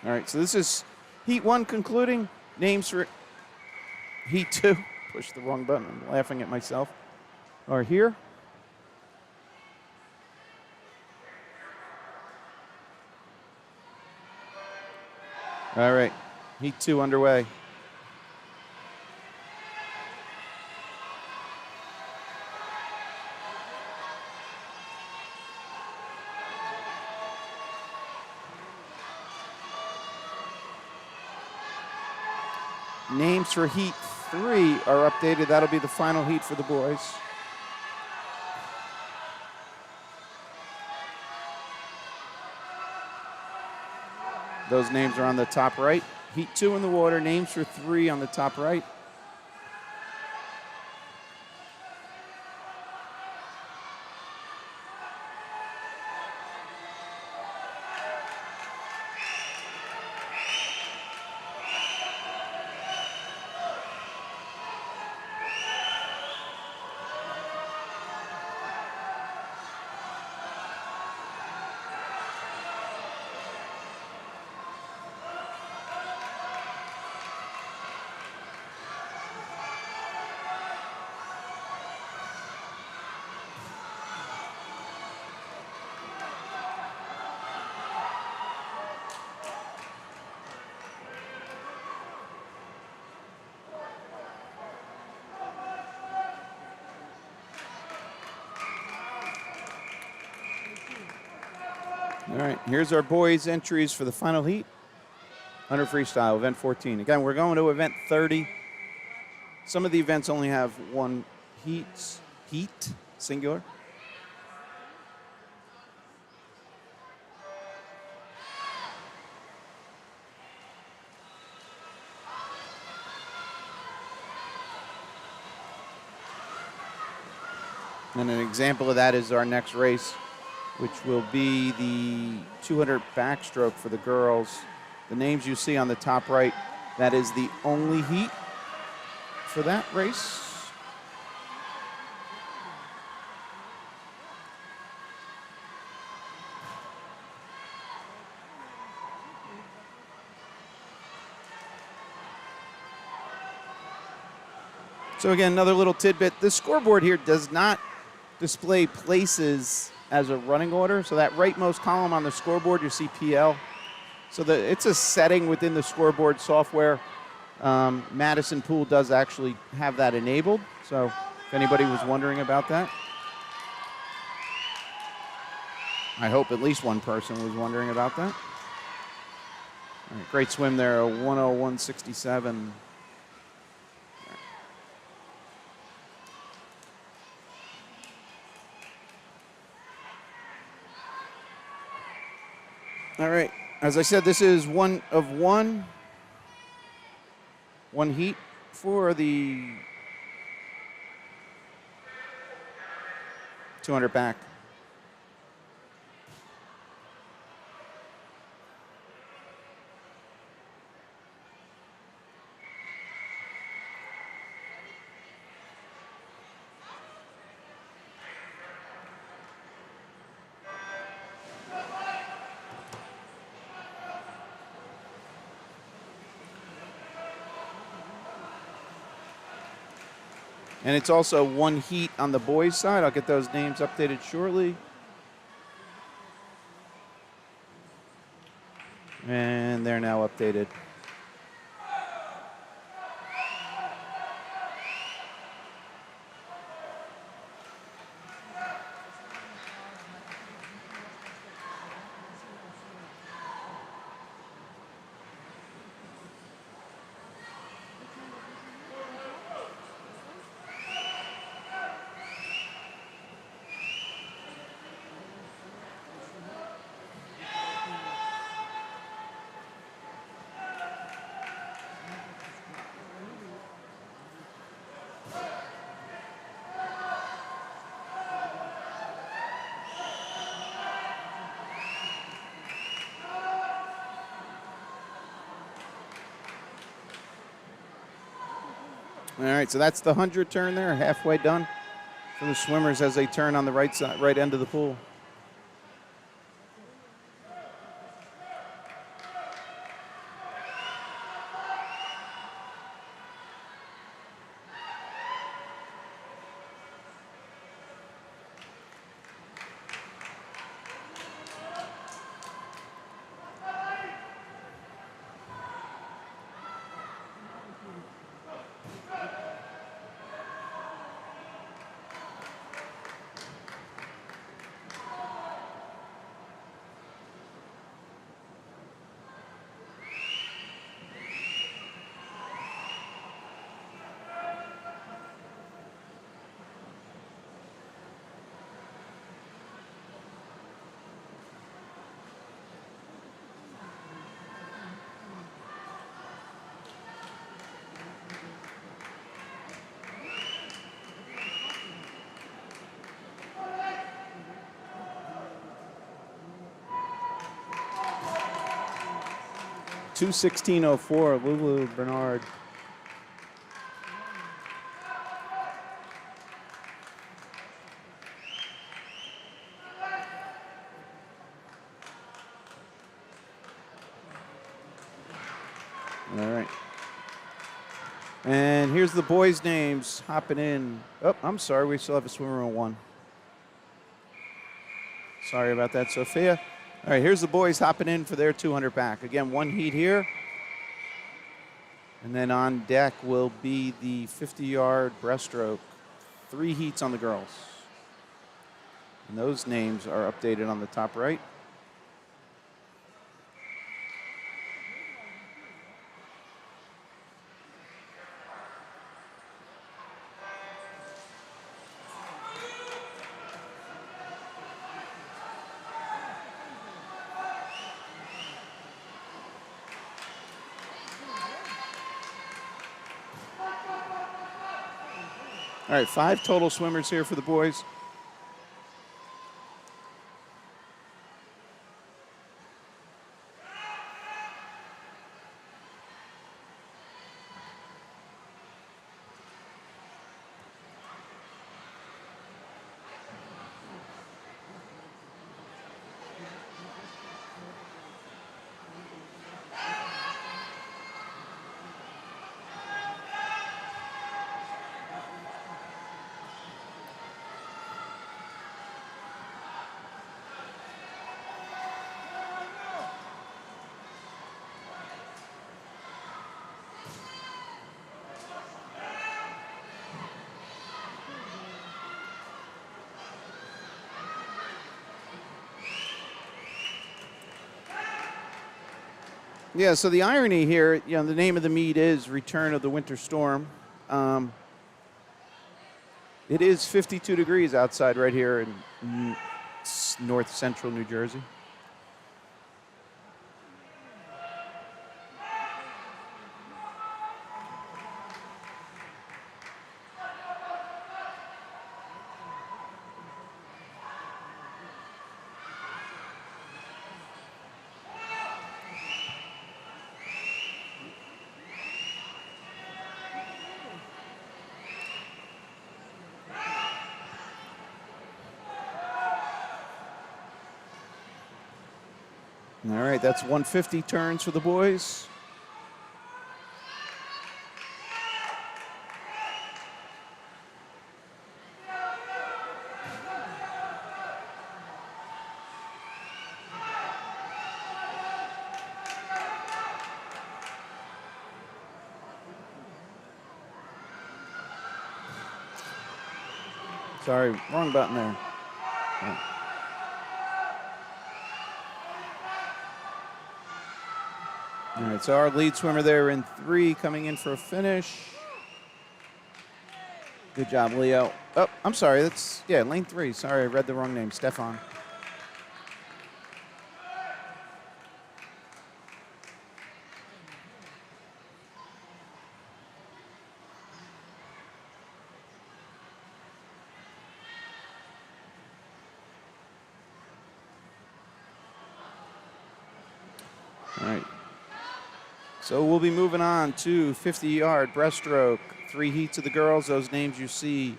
All right, so this is Heat 1 concluding. Names for Heat 2. Pushed the wrong button. I'm laughing at myself. Are here. All right, Heat 2 underway. Names for Heat 3 are updated. That'll be the final heat for the boys. Those names are on the top right. Heat 2 in the water. Names for 3 on the top right. All right, here's our boys' entries for the final heat. 100 freestyle, event 14. Again, we're going to event 30. Some of the events only have 1 heat, singular. And an example of that is our next race, which will be the 200 backstroke for the girls. The names you see on the top right, that is the only heat for that race. So again, another little tidbit. The scoreboard here does not display places as a running order. So that rightmost column on the scoreboard, you see PL. So it's a setting within the scoreboard software. Madison Pool does actually have that enabled. So if anybody was wondering about that, I hope at least one person was wondering about that. All right, great swim there, a 101.67. All right, as I said, this is 1 of 1. 1 heat for the 200 back. And it's also 1 heat on the boys' side. I'll get those names updated shortly. And they're now updated. All right, so that's the 100 turn there, halfway done for the swimmers as they turn on the right side, right end of the pool. $2:16.04, Lulu Bernard. All right. And here's the boys' names hopping in. Oh, I'm sorry. We still have a swimmer on 1. Sorry about that, Sophia. All right, here's the boys hopping in for their 200 back. Again, 1 heat here. And then on deck will be the 50-yard breaststroke. 3 heats on the girls. And those names are updated on the top right. All right, 5 total swimmers here for the boys. Yeah, so the irony here, the name of the meet is Return of the Winter Storm. It is 52 degrees outside right here in north central New Jersey. All right, that's 150 turns for the boys. Sorry, wrong button there. All right, so our lead swimmer there in 3 coming in for a finish. Good job, Leo. Oh, I'm sorry. That's, lane 3. Sorry, I read the wrong name. Stefan. All right. So we'll be moving on to 50-yard breaststroke, 3 heats of the girls. Those names you see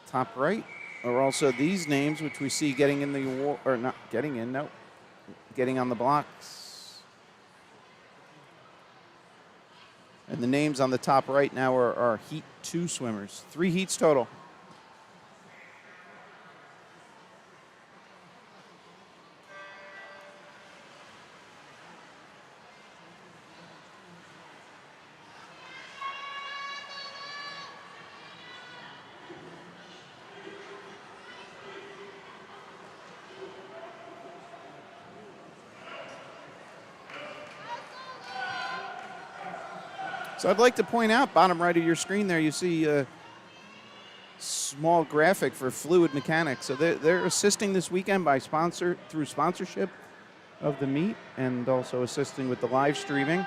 top right are also these names, which we see getting in the award, or not getting in, no, getting on the blocks. And the names on the top right now are Heat 2 swimmers. 3 heats total. So I'd like to point out, bottom right of your screen there, you see a small graphic for Fluid Mechanics. So they're assisting this weekend through sponsorship of the meet and also assisting with the live streaming.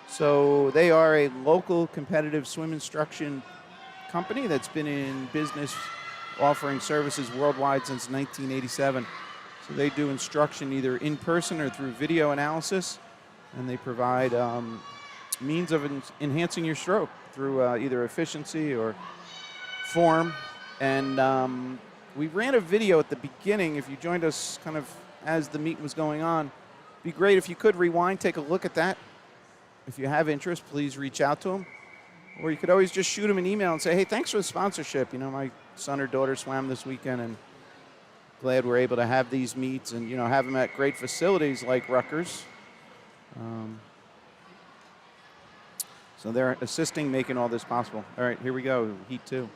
So they are a local competitive swim instruction company that's been in business offering services worldwide since 1987. So they do instruction either in person or through video analysis, and they provide means of enhancing your stroke through either efficiency or form. And we ran a video at the beginning. If you joined us kind of as the meet was going on, it'd be great if you could rewind, take a look at that. If you have interest, please reach out to them. Or you could always just shoot them an email and say, hey, thanks for the sponsorship. You know, my son or daughter swam this weekend, and glad we're able to have these meets and, you know, have them at great facilities like Rutgers. So they're assisting, making all this possible. All right, here we go, Heat 2.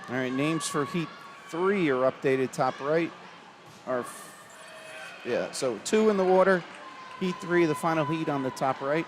All right, names for Heat 3 are updated top right. So 2 in the water, Heat 3, the final heat on the top right.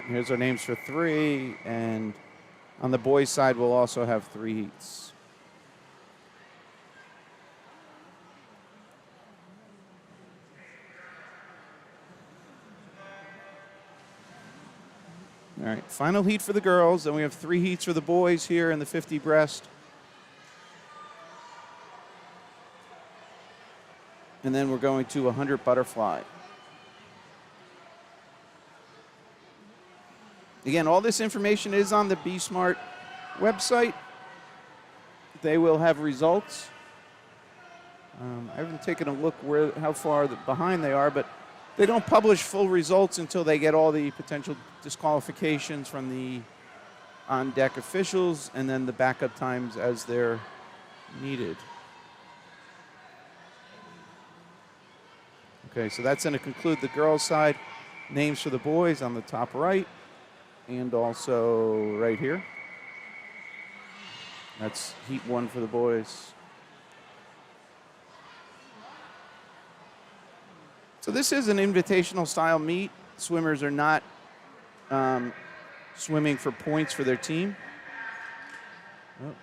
Here's our names for 3, and on the boys' side, we'll also have 3 heats. All right, final heat for the girls, and we have 3 heats for the boys here in the 50 breast. And then we're going to 100 butterfly. Again, all this information is on the BSmart website. They will have results. I haven't taken a look how far behind they are, but they don't publish full results until they get all the potential disqualifications from the on-deck officials and then the backup times as they're needed. Okay, so that's going to conclude the girls' side. Names for the boys on the top right. And also right here. That's Heat 1 for the boys. So this is an invitational style meet. Swimmers are not swimming for points for their team. Oh.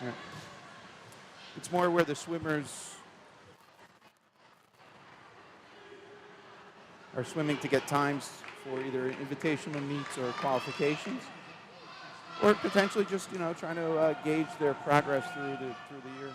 Yeah. It's more where the swimmers are swimming to get times for either invitational meets or qualifications, or potentially just, you know, trying to gauge their progress through the year.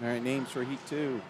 All right, names for Heat 2.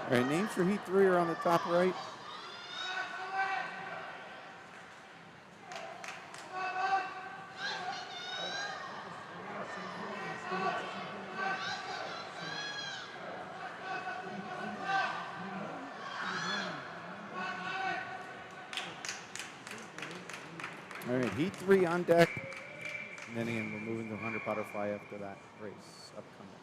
All right, names for Heat 3 are on the top right. All right, Heat 3 on deck. And then again, we're moving to 100 butterfly after that race upcoming.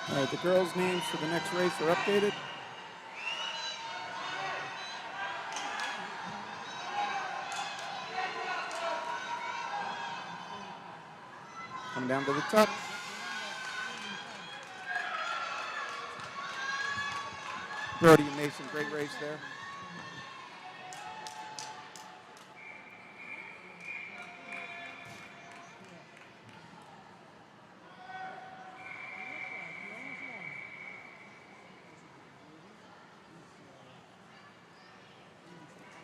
All right, the girls' names for the next race are updated. Coming down to the touch. Brody and Mason, great race there.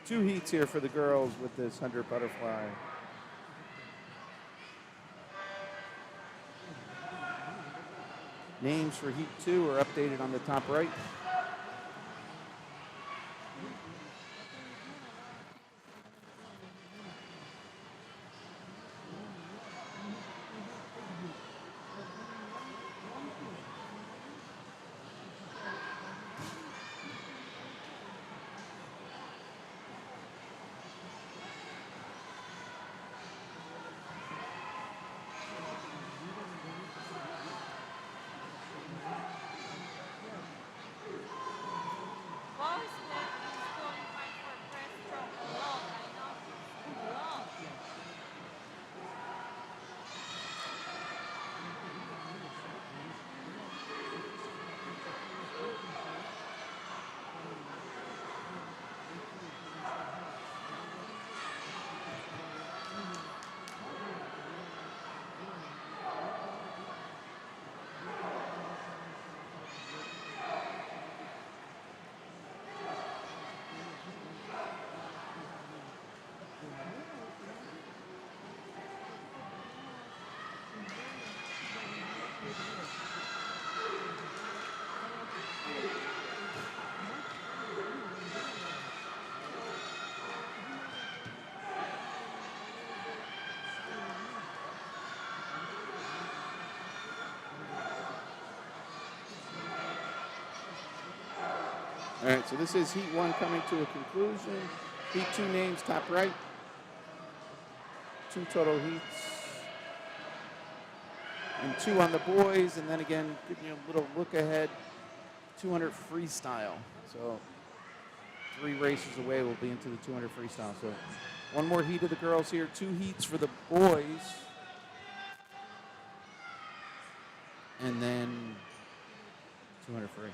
Two heats here for the girls with this 100 butterfly. Names for Heat 2 are updated on the top right. All right, so this is Heat 1 coming to a conclusion. Heat 2 names top right. 2 total heats. And 2 on the boys, and then again, giving you a little look ahead. 200 freestyle. So 3 races away, we'll be into the 200 freestyle. So one more heat of the girls here. 2 heats for the boys. And then 200 free.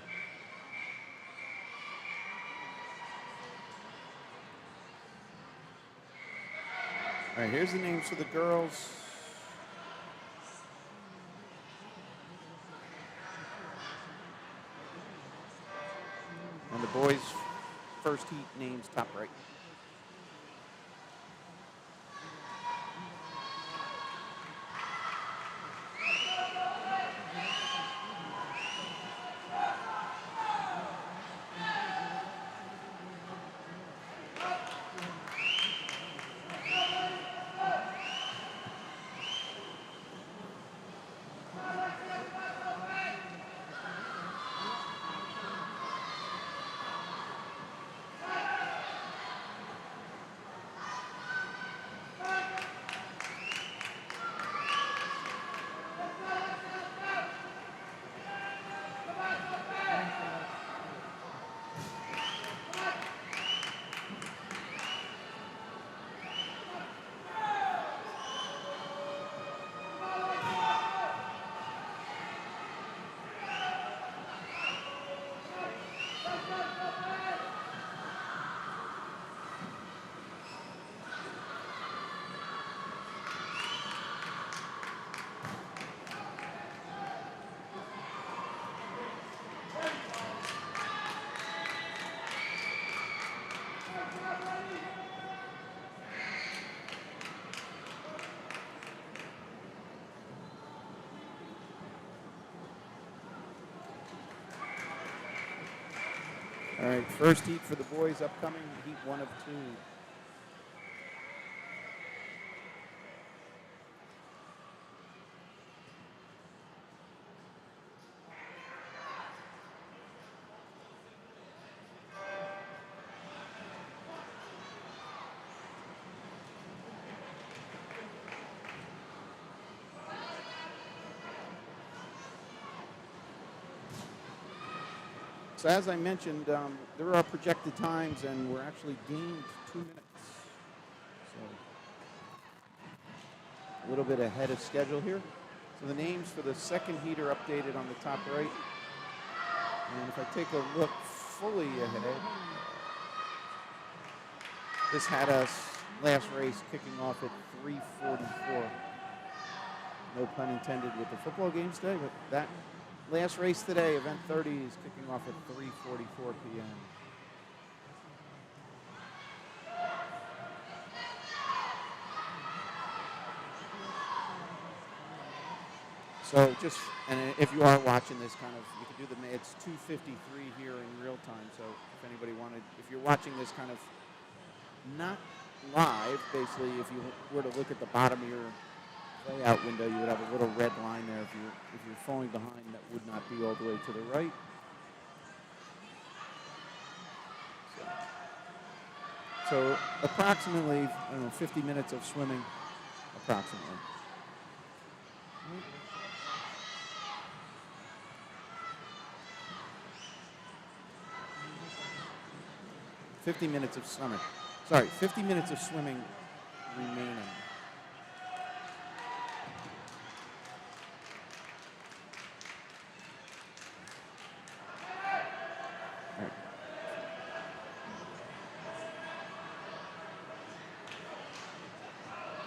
All right, here's the names for the girls. And the boys' first heat names top right. All right, first heat for the boys upcoming, heat 1 of 2. So as I mentioned, there are projected times, and we're actually gained 2 minutes. So a little bit ahead of schedule here. So the names for the second heat are updated on the top right. And if I take a look fully ahead, this had us last race kicking off at 3:44. No pun intended with the football games today, but that last race today, event 30, is kicking off at 3:44 p.m. So just, and if you are watching this kind of, you can do the, it's 2:53 here in real time. So if anybody wanted, if you're watching this kind of not live, basically, if you were to look at the bottom of your layout window, you would have a little red line there. If you're falling behind, that would not be all the way to the right. So approximately, I don't know, 50 minutes of swimming, approximately. 50 minutes of swimming. Sorry, 50 minutes of swimming remaining.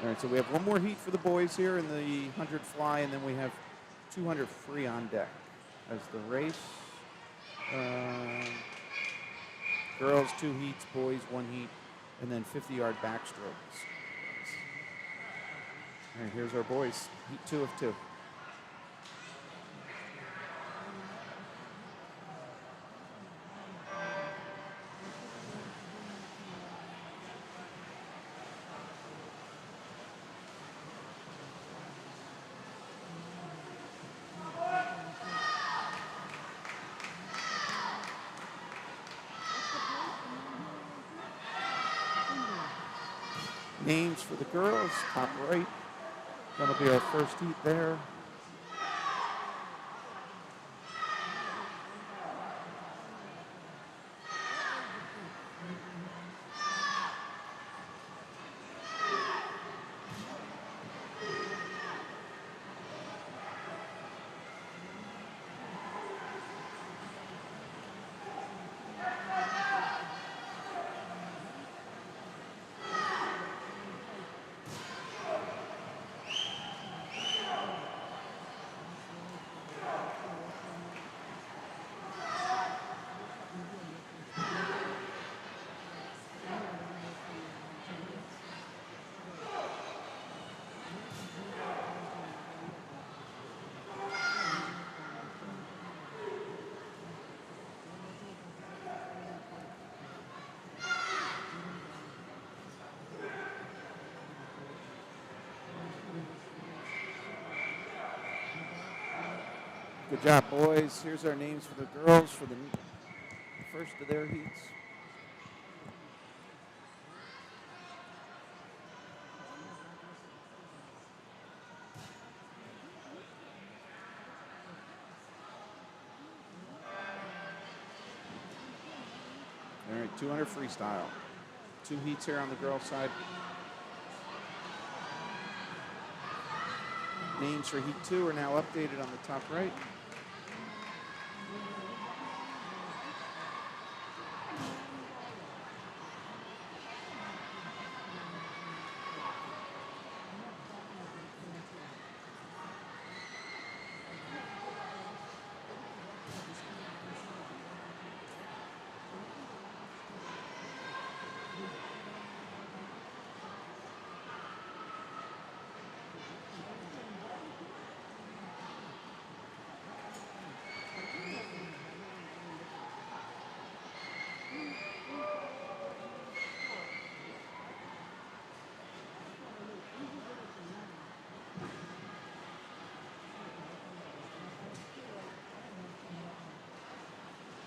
All right, so we have one more heat for the boys here in the 100 fly, and then we have 200 free on deck as the race. Girls 2 heats, boys 1 heat, and then 50-yard backstrokes. All right, here's our boys, heat 2 of 2. Names for the girls, top right. That'll be our first heat there. Good job, boys. Here's our names for the girls for the first of their heats. All right, 200 freestyle. 2 heats here on the girls' side. Names for heat 2 are now updated on the top right.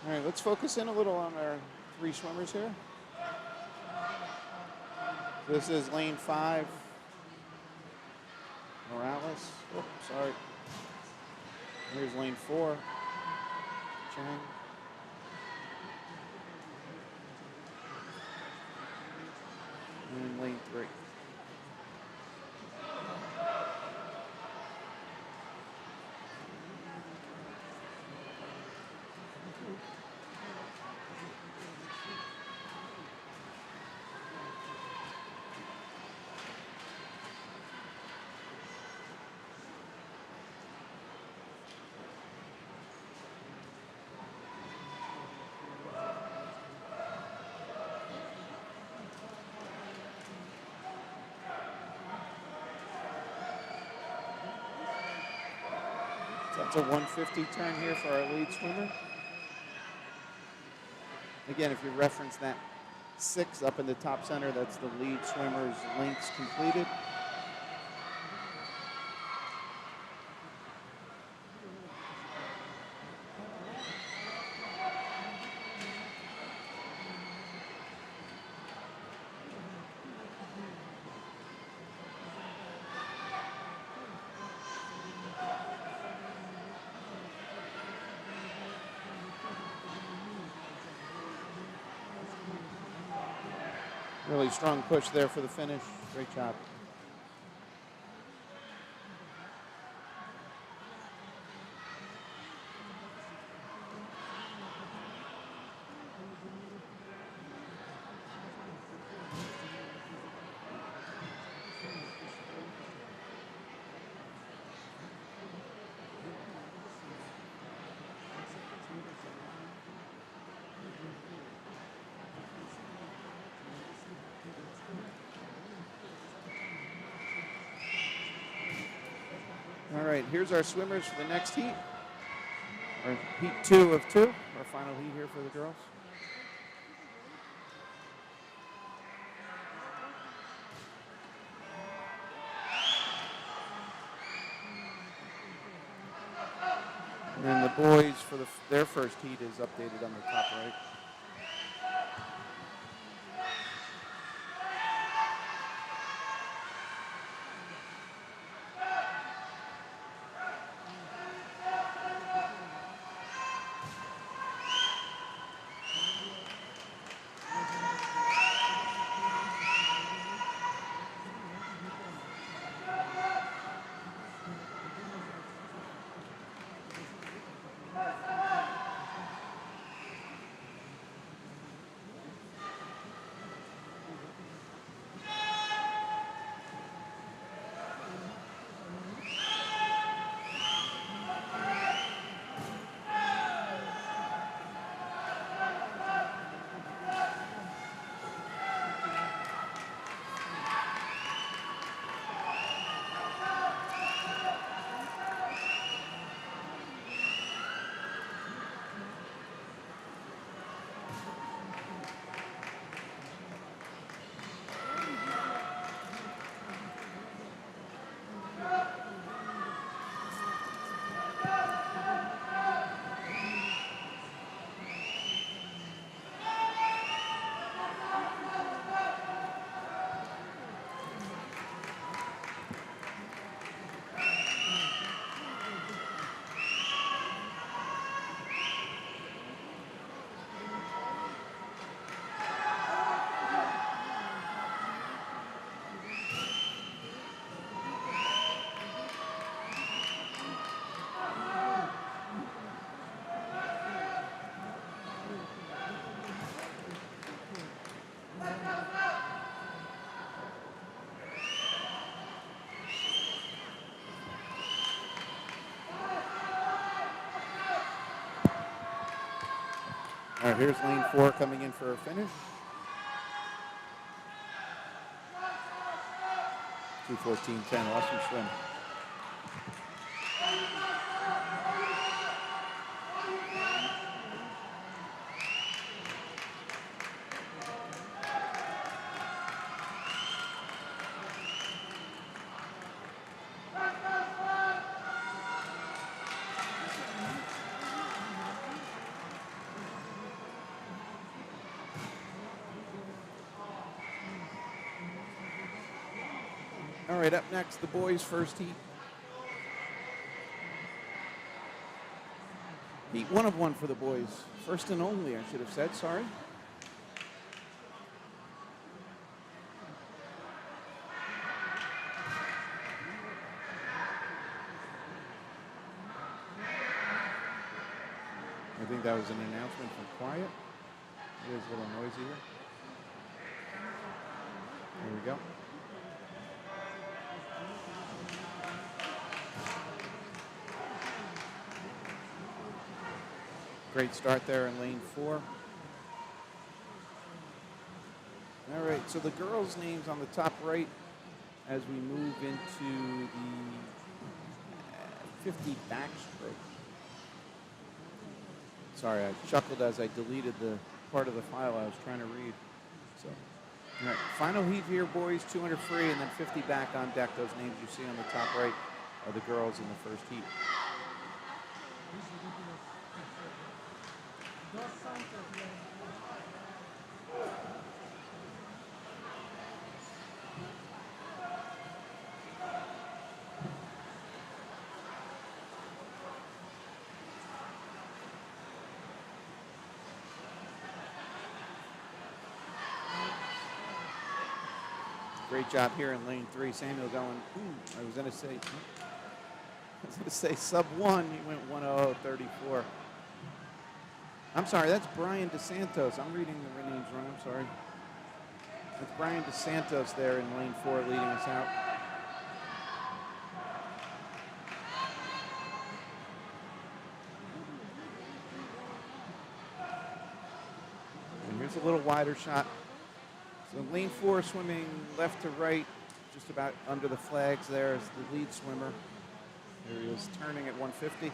All right, let's focus in a little on our three swimmers here. This is lane 5, Morales. Oh, sorry. Here's lane 4, Chang. And lane 3. So that's a 150 turn here for our lead swimmer. Again, if you reference that 6 up in the top center, that's the lead swimmer's lengths completed. Really strong push there for the finish. Great job. All right, here's our swimmers for the next heat. Our heat 2 of 2, our final heat here for the girls. And then the boys for their first heat is updated on the top right. All right, here's lane 4 coming in for a finish. 2:14.10, awesome swim. All right, up next, the boys' first heat. Heat 1 of 1 for the boys. First and only, I should have said, sorry. I think that was an announcement from Quiet. It is a little noisy here. There we go. Great start there in lane 4. All right, so the girls' names on the top right as we move into the 50 backstroke. Sorry, I chuckled as I deleted the part of the file I was trying to read. So, all right, final heat here, boys, 200 free, and then 50 back on deck. Those names you see on the top right are the girls in the first heat. Great job here in lane 3. Samuel going, I was going to say sub 1. He went 1:00:34. I'm sorry, that's Brian DeSantos. I'm reading the names wrong. I'm sorry. That's Brian DeSantos there in lane 4 leading us out. And here's a little wider shot. So lane 4 swimming left to right, just about under the flags there is the lead swimmer. There he is turning at 150.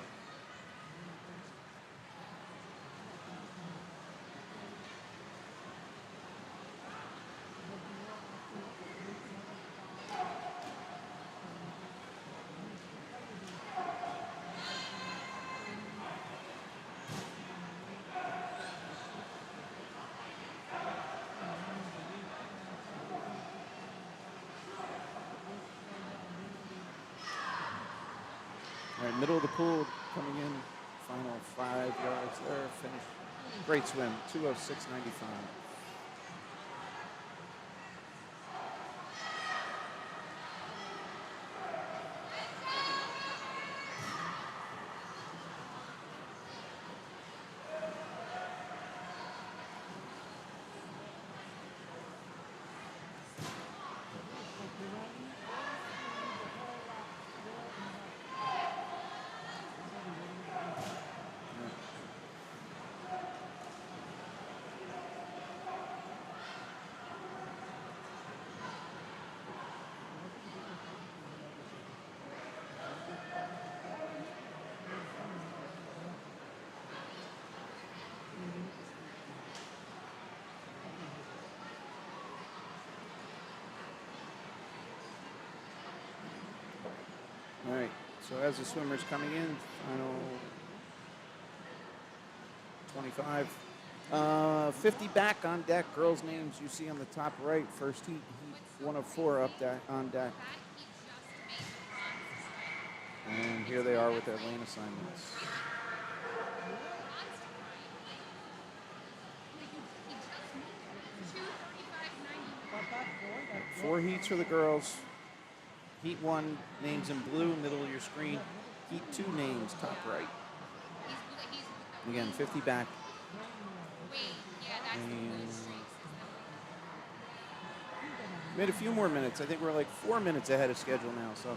All right, middle of the pool coming in, final 5 yards there, finish. Great swim, 2:06:95. All right, so as the swimmer's coming in, final 25. 50 back on deck. Girls' names you see on the top right. First heat, heat 1 of 4 up on deck. And here they are with their lane assignments. 4 heats for the girls. Heat 1, names in blue, middle of your screen. Heat 2, names, top right. Again, 50 back. And made a few more minutes. I think we're like 4 minutes ahead of schedule now, so.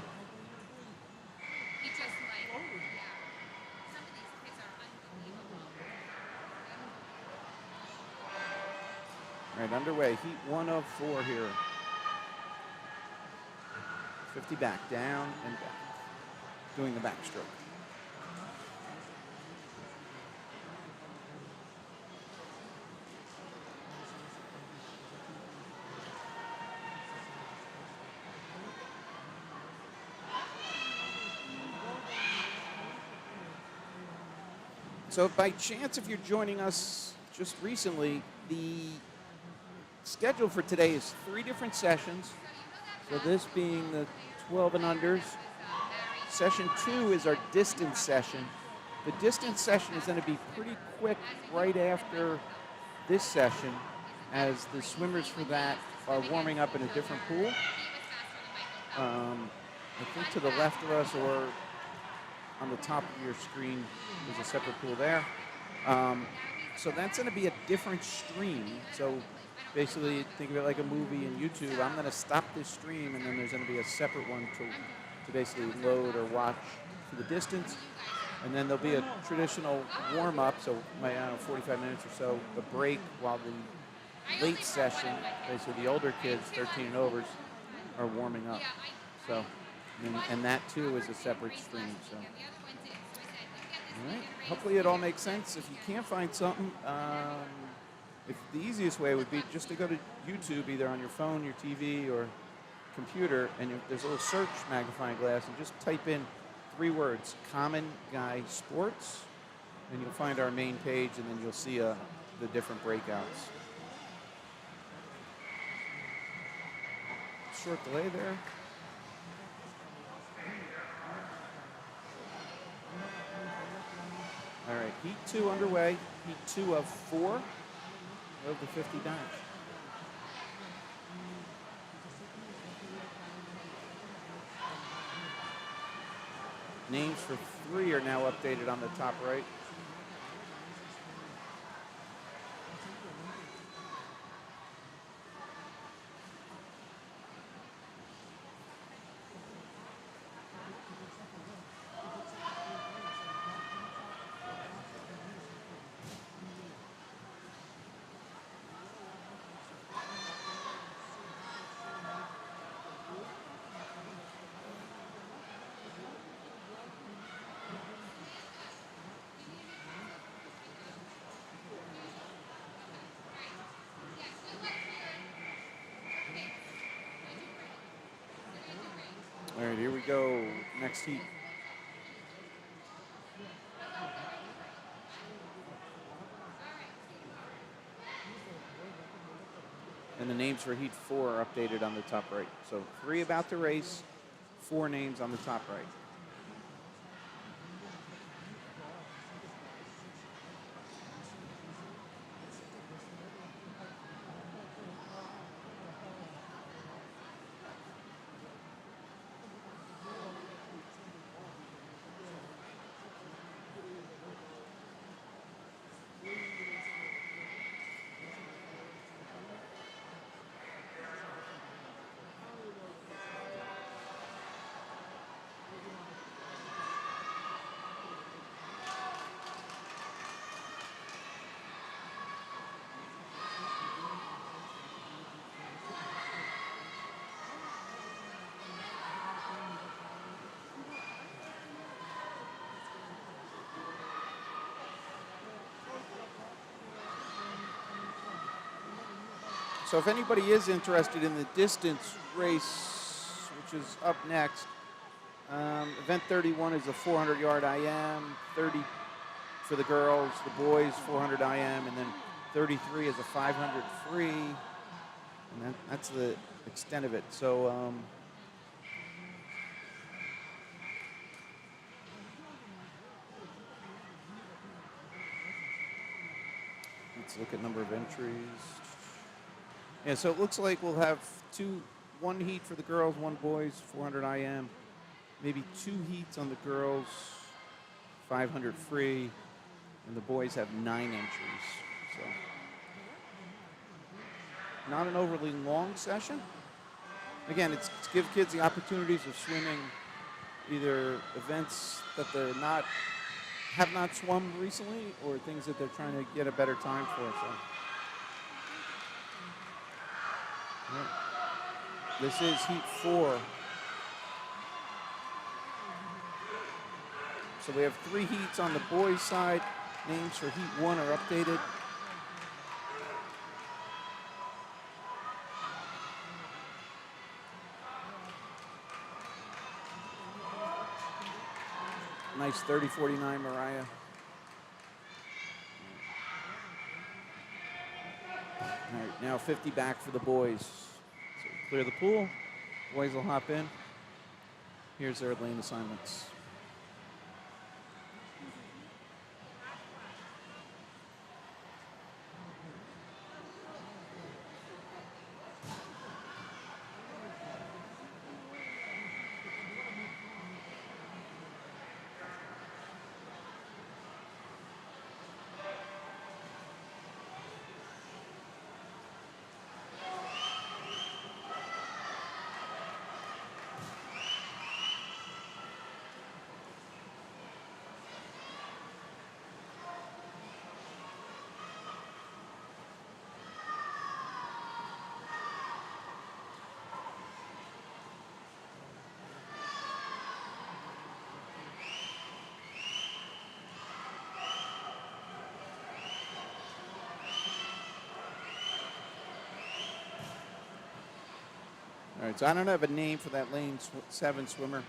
All right, underway. Heat 1 of 4 here. 50 back, down and back. Doing the backstroke. So by chance, if you're joining us just recently, the schedule for today is 3 different sessions. So this being the 12 and unders. Session 2 is our distance session. The distance session is going to be pretty quick right after this session, as the swimmers for that are warming up in a different pool. I think to the left of us or on the top of your screen is a separate pool there. So that's going to be a different stream. So basically, think of it like a movie in YouTube. I'm going to stop this stream, and then there's going to be a separate one to basically load or watch for the distance. And then there'll be a traditional warm-up, so 45 minutes or so, a break while the late session, basically the older kids, 13 and overs, are warming up. So, and that too is a separate stream. So, all right. Hopefully it all makes sense. If you can't find something, if the easiest way would be just to go to YouTube, either on your phone, your TV, or computer, and there's a little search magnifying glass, and just type in 3 words: Common Guy Sports, and you'll find our main page, and then you'll see the different breakouts. Short delay there. All right, heat 2 underway. Heat 2 of 4 of the 50 dash. Names for 3 are now updated on the top right. All right, here we go. Next heat. And the names for heat 4 are updated on the top right. So 3 about to race, 4 names on the top right. So if anybody is interested in the distance race, which is up next, event 31 is a 400-yard IM, 30 for the girls, the boys 400 IM, and then 33 is a 500 free, and that's the extent of it. So let's look at number of entries. Yeah, so it looks like we'll have one heat for the girls, 1 boys, 400 IM, maybe 2 heats on the girls, 500 free, and the boys have 9 entries. So not an overly long session. Again, it's to give kids the opportunities of swimming either events that have not swum recently, or things that they're trying to get a better time for. So. This is heat 4. So we have 3 heats on the boys' side. Names for heat 1 are updated. Nice 30-49 Mariah. All right, now 50 back for the boys. So clear the pool. Boys will hop in. Here's their lane assignments. All right, so I don't have a name for that lane 7 swimmer.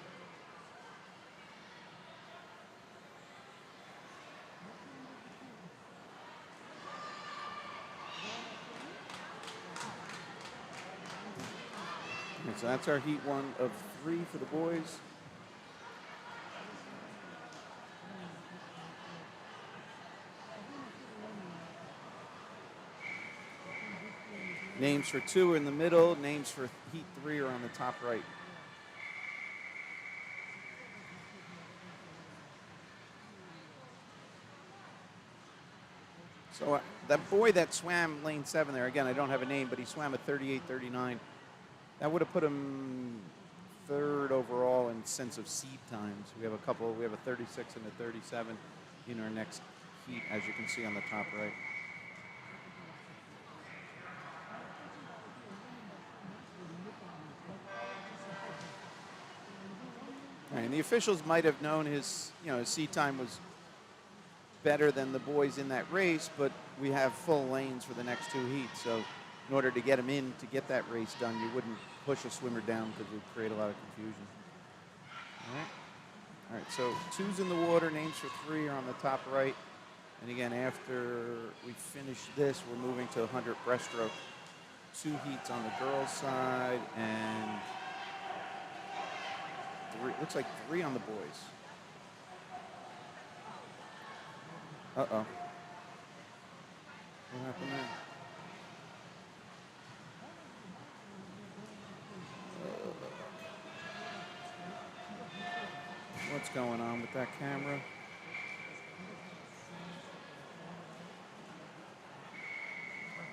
All right, so that's our heat 1 of 3 for the boys. Names for 2 are in the middle. Names for heat 3 are on the top right. So that boy that swam lane 7 there, again, I don't have a name, but he swam a 38:39. That would have put him 3rd overall in sense of seed times. We have a 36 and a 37 in our next heat, as you can see on the top right. And the officials might have known his seat time was better than the boys in that race, but we have full lanes for the next 2 heats. So in order to get him in to get that race done, you wouldn't push a swimmer down because it would create a lot of confusion. All right, so 2's in the water, names for 3 are on the top right. And again, after we finish this, we're moving to 100 breaststroke. 2 heats on the girls' side and looks like 3 on the boys. Uh-oh. What happened there? What's going on with that camera?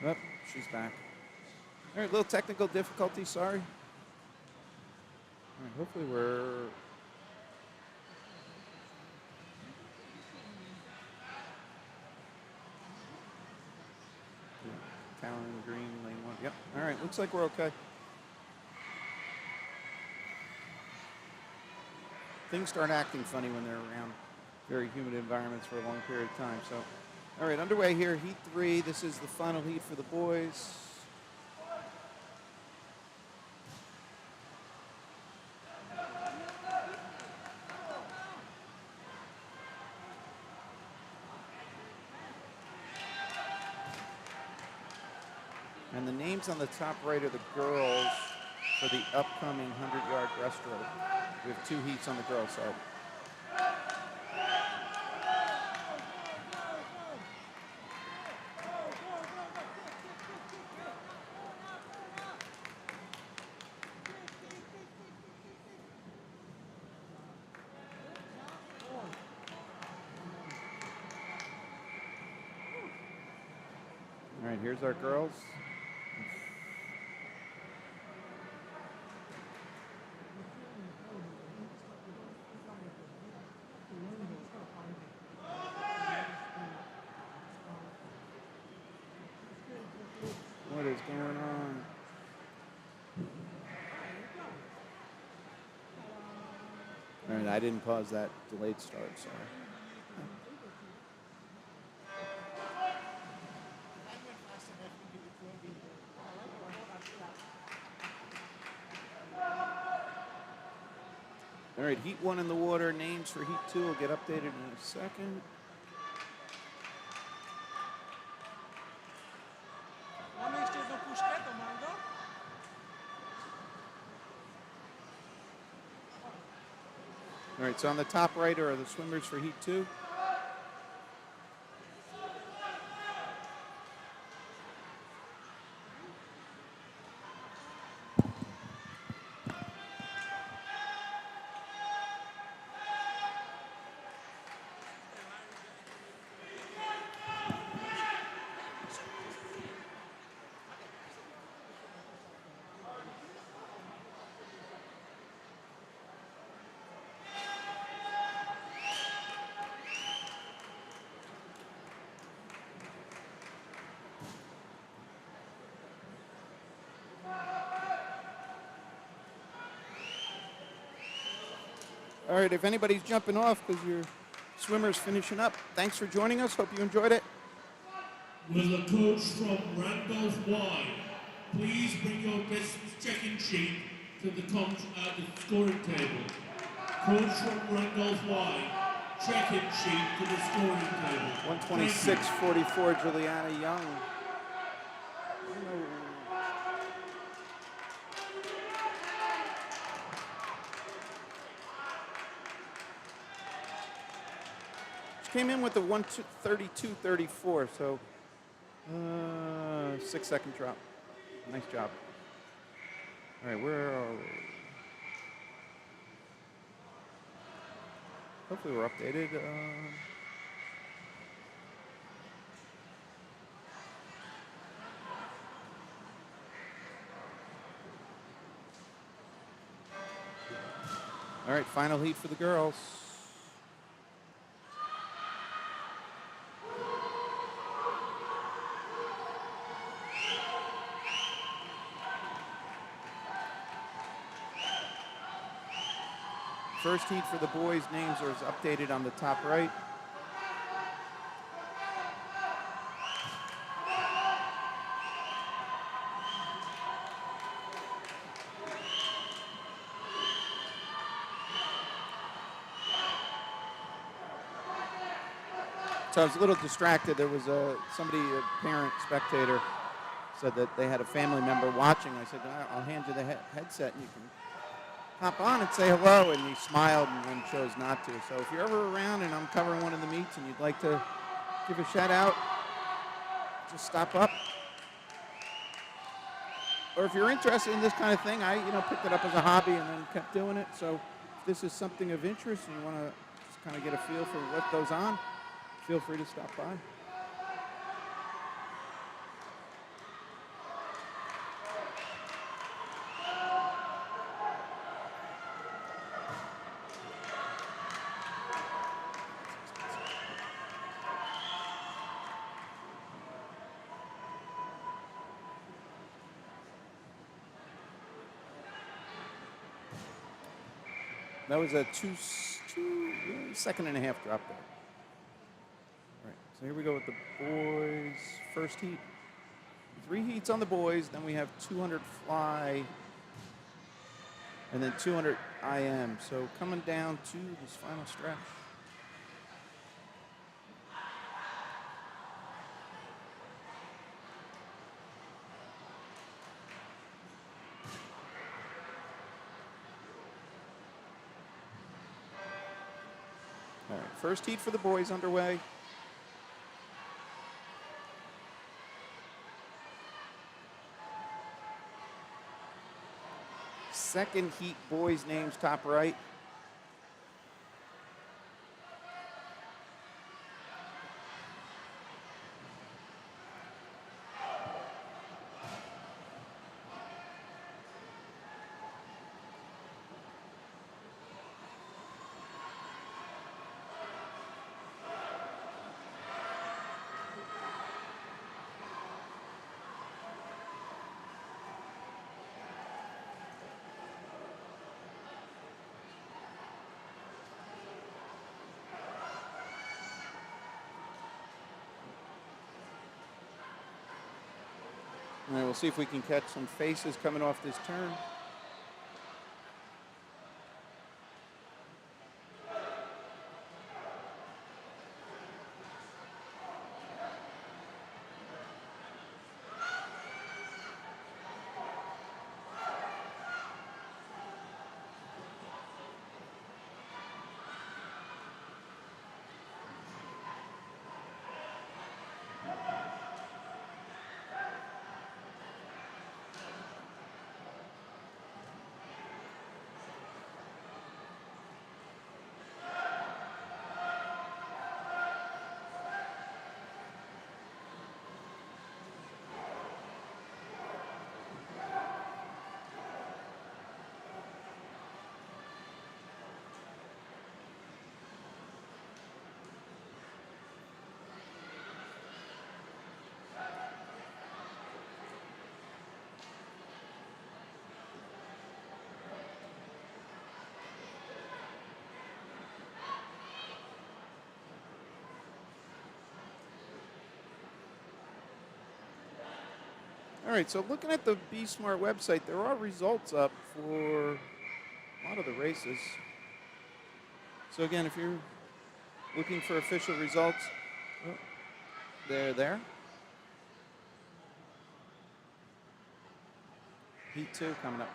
Oh, she's back. All right, little technical difficulty, sorry. All right, hopefully we're... Talon Green, lane 1. Yep, all right, looks like we're okay. Things start acting funny when they're around very humid environments for a long period of time. So, all right, underway here, heat 3. This is the final heat for the boys. And the names on the top right are the girls for the upcoming 100-yard breaststroke. We have 2 heats on the girls' side. All right, here's our girls. What is going on? All right, I didn't pause that delayed start, sorry. All right, heat 1 in the water. Names for heat 2 will get updated in a second. All right, so on the top right are the swimmers for heat 2. All right, if anybody's jumping off because your swimmer's finishing up, thanks for joining us. Hope you enjoyed it. Will the coach from Randolph Y please bring your distance checking sheet to the scoring table? Coach from Randolph Y, check-in sheet to the scoring table. 126.44, Juliana Young. She came in with a 132.34, so 6-second drop. Nice job. All right, where are we? Hopefully we're updated. All right, final heat for the girls. First heat for the boys' names are updated on the top right. So I was a little distracted. There was a parent, spectator, said that they had a family member watching. I said, I'll hand you the headset and you can hop on and say hello. And he smiled and then chose not to. So if you're ever around and I'm covering one of the meets and you'd like to give a shout out, just stop up. Or if you're interested in this kind of thing, I picked it up as a hobby and then kept doing it. So if this is something of interest and you want to just kind of get a feel for what goes on, feel free to stop by. That was a 2-second and a half drop there. All right, so here we go with the boys' first heat. 3 heats on the boys, then we have 200 fly, and then 200 IM. So coming down to this final stretch. All right, first heat for the boys underway. Second heat, boys' names top right. All right, we'll see if we can catch some faces coming off this turn. All right, so looking at the Be Smart website, there are results up for a lot of the races. So again, if you're looking for official results, oh, they're there. Heat 2 coming up.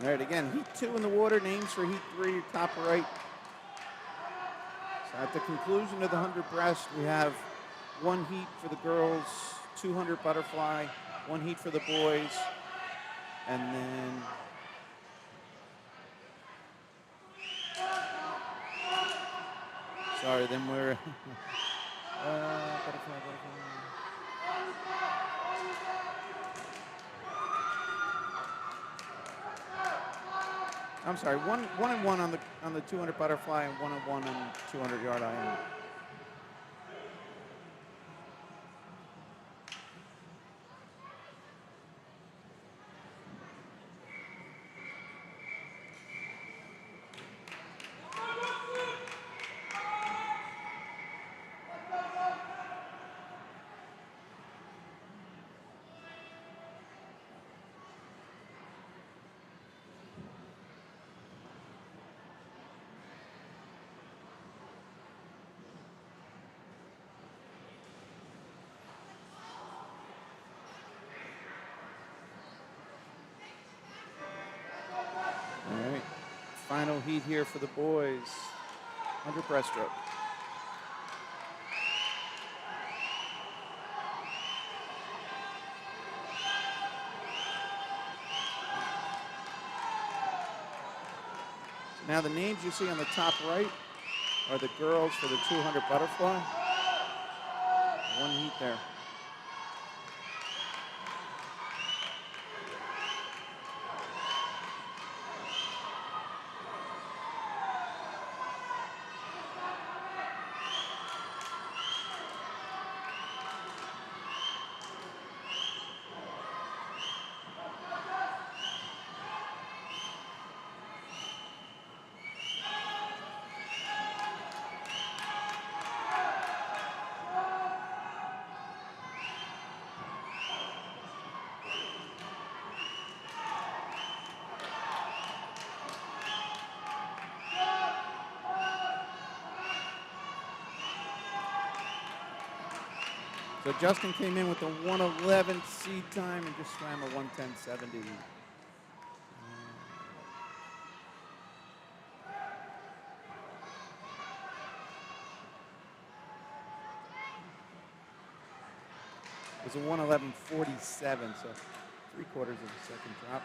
All right, again, Heat 2 in the water, names for Heat 3, top right. So at the conclusion of the 100 breast, we have one heat for the girls, 200 butterfly, one heat for the boys, and then sorry, then we're butterfly. I'm sorry, one and one on the 200 butterfly and one on 200 yard iron. All right, final heat here for the boys, 100 breaststroke. So now the names you see on the top right are the girls for the 200 butterfly. One heat there. So Justin came in with a 1:11 seed time and just swam a 1:10.70. It was a 1:11.47, so 3/4 of a second drop.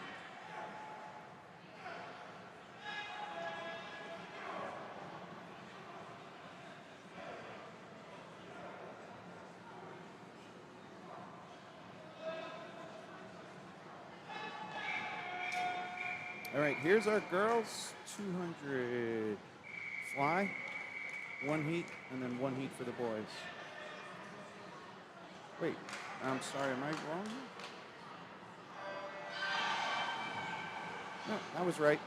All right, here's our girls, 200 fly, one heat, and then one heat for the boys. Wait, I'm sorry, am I wrong? No, I was right.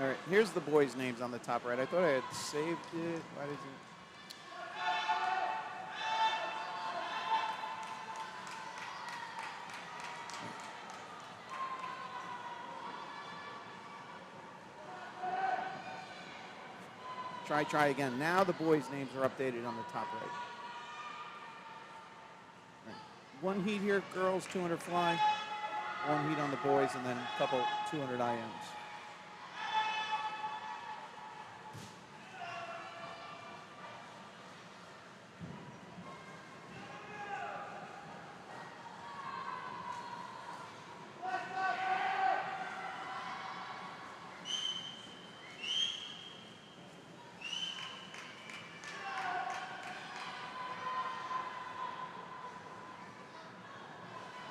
All right, here's the boys' names on the top right. I thought I had saved it. Why did you? Try again. Now the boys' names are updated on the top right. Right. One heat here, girls, 200 fly. One heat on the boys, and then a couple 200 IMs.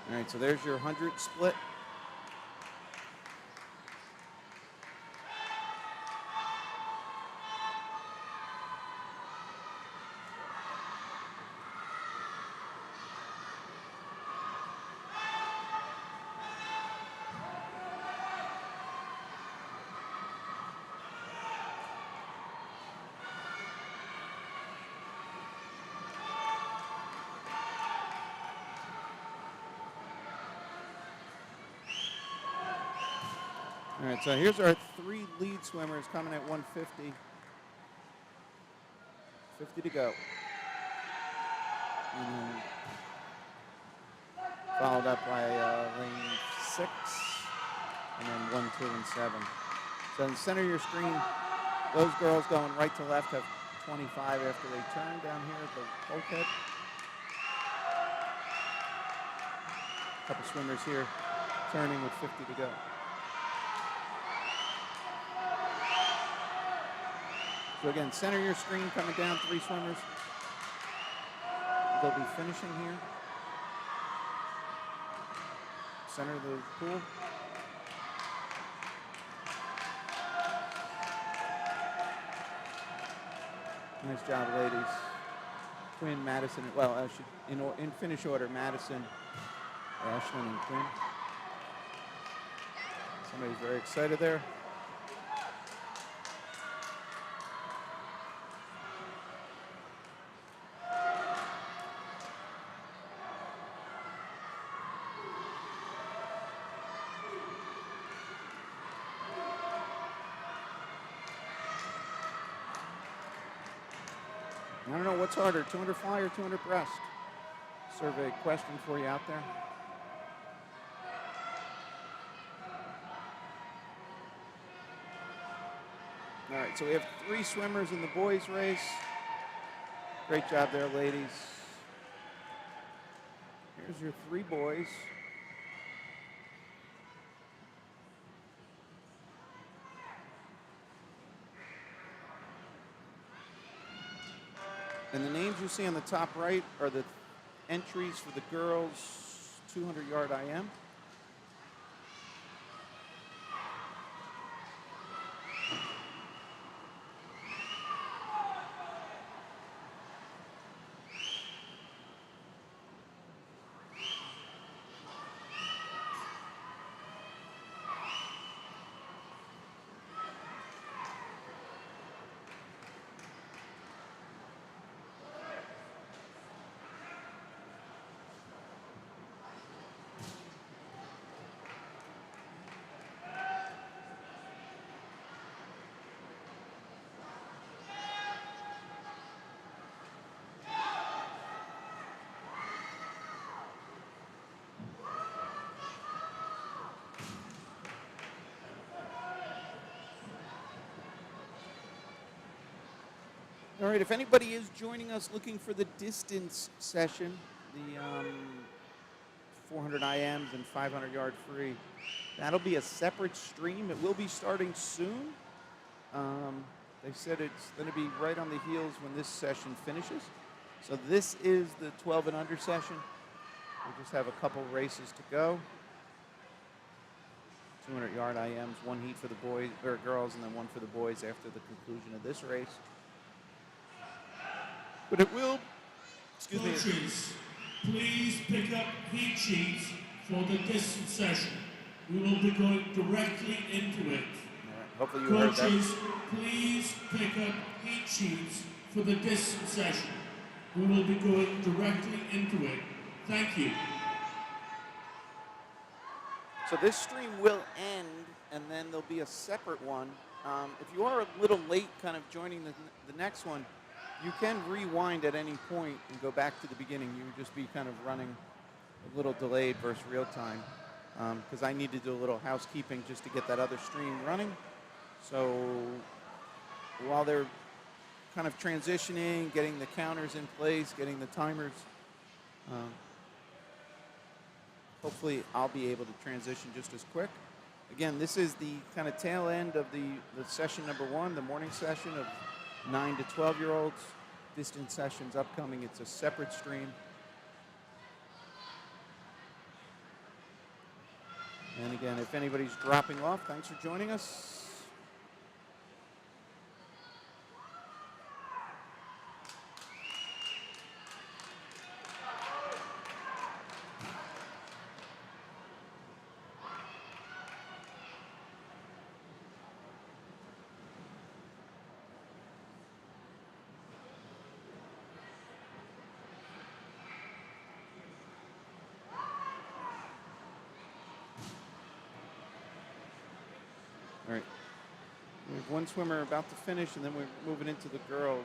All right, so there's your 100 split. All right, so here's our 3 lead swimmers coming at 150. 50 to go. And then followed up by lane 6, and then 1, 2, and 7. So in the center of your screen, those girls going right to left have 25 after they turn down here at the bulkhead. A couple swimmers here turning with 50 to go. So again, center your screen coming down, 3 swimmers. They'll be finishing here. Center of the pool. Nice job, ladies. Quinn, Madison, well, in finish order, Madison, Ashlyn, and Quinn. Somebody's very excited there. I don't know what's harder, 200 fly or 200 breast? Survey question for you out there. All right, so we have 3 swimmers in the boys' race. Great job there, ladies. Here's your 3 boys. And the names you see on the top right are the entries for the girls' 200-yard IM. All right, if anybody is joining us looking for the distance session, the 400 IMs and 500-yard free, that'll be a separate stream. It will be starting soon. They said it's going to be right on the heels when this session finishes. So this is the 12 and under session. We just have a couple races to go. 200-yard IMs, 1 heat for the boys or girls, and then 1 for the boys after the conclusion of this race. But it will, excuse me. Coaches, please pick up heat sheets for the distance session. We will be going directly into it. All right, hopefully you heard that. Coaches, please pick up heat sheets for the distance session. We will be going directly into it. Thank you. So this stream will end, and then there'll be a separate one If you are a little late kind of joining the next one, you can rewind at any point and go back to the beginning. You would just be kind of running a little delayed versus real time, because I need to do a little housekeeping just to get that other stream running. So while they're kind of transitioning, getting the counters in place, getting the timers, hopefully I'll be able to transition just as quick. Again, this is the kind of tail end of the session number 1, the morning session of 9 to 12-year-olds. Distance sessions upcoming. It's a separate stream. And again, if anybody's dropping off, thanks for joining us. All right. We have one swimmer about to finish, and then we're moving into the girls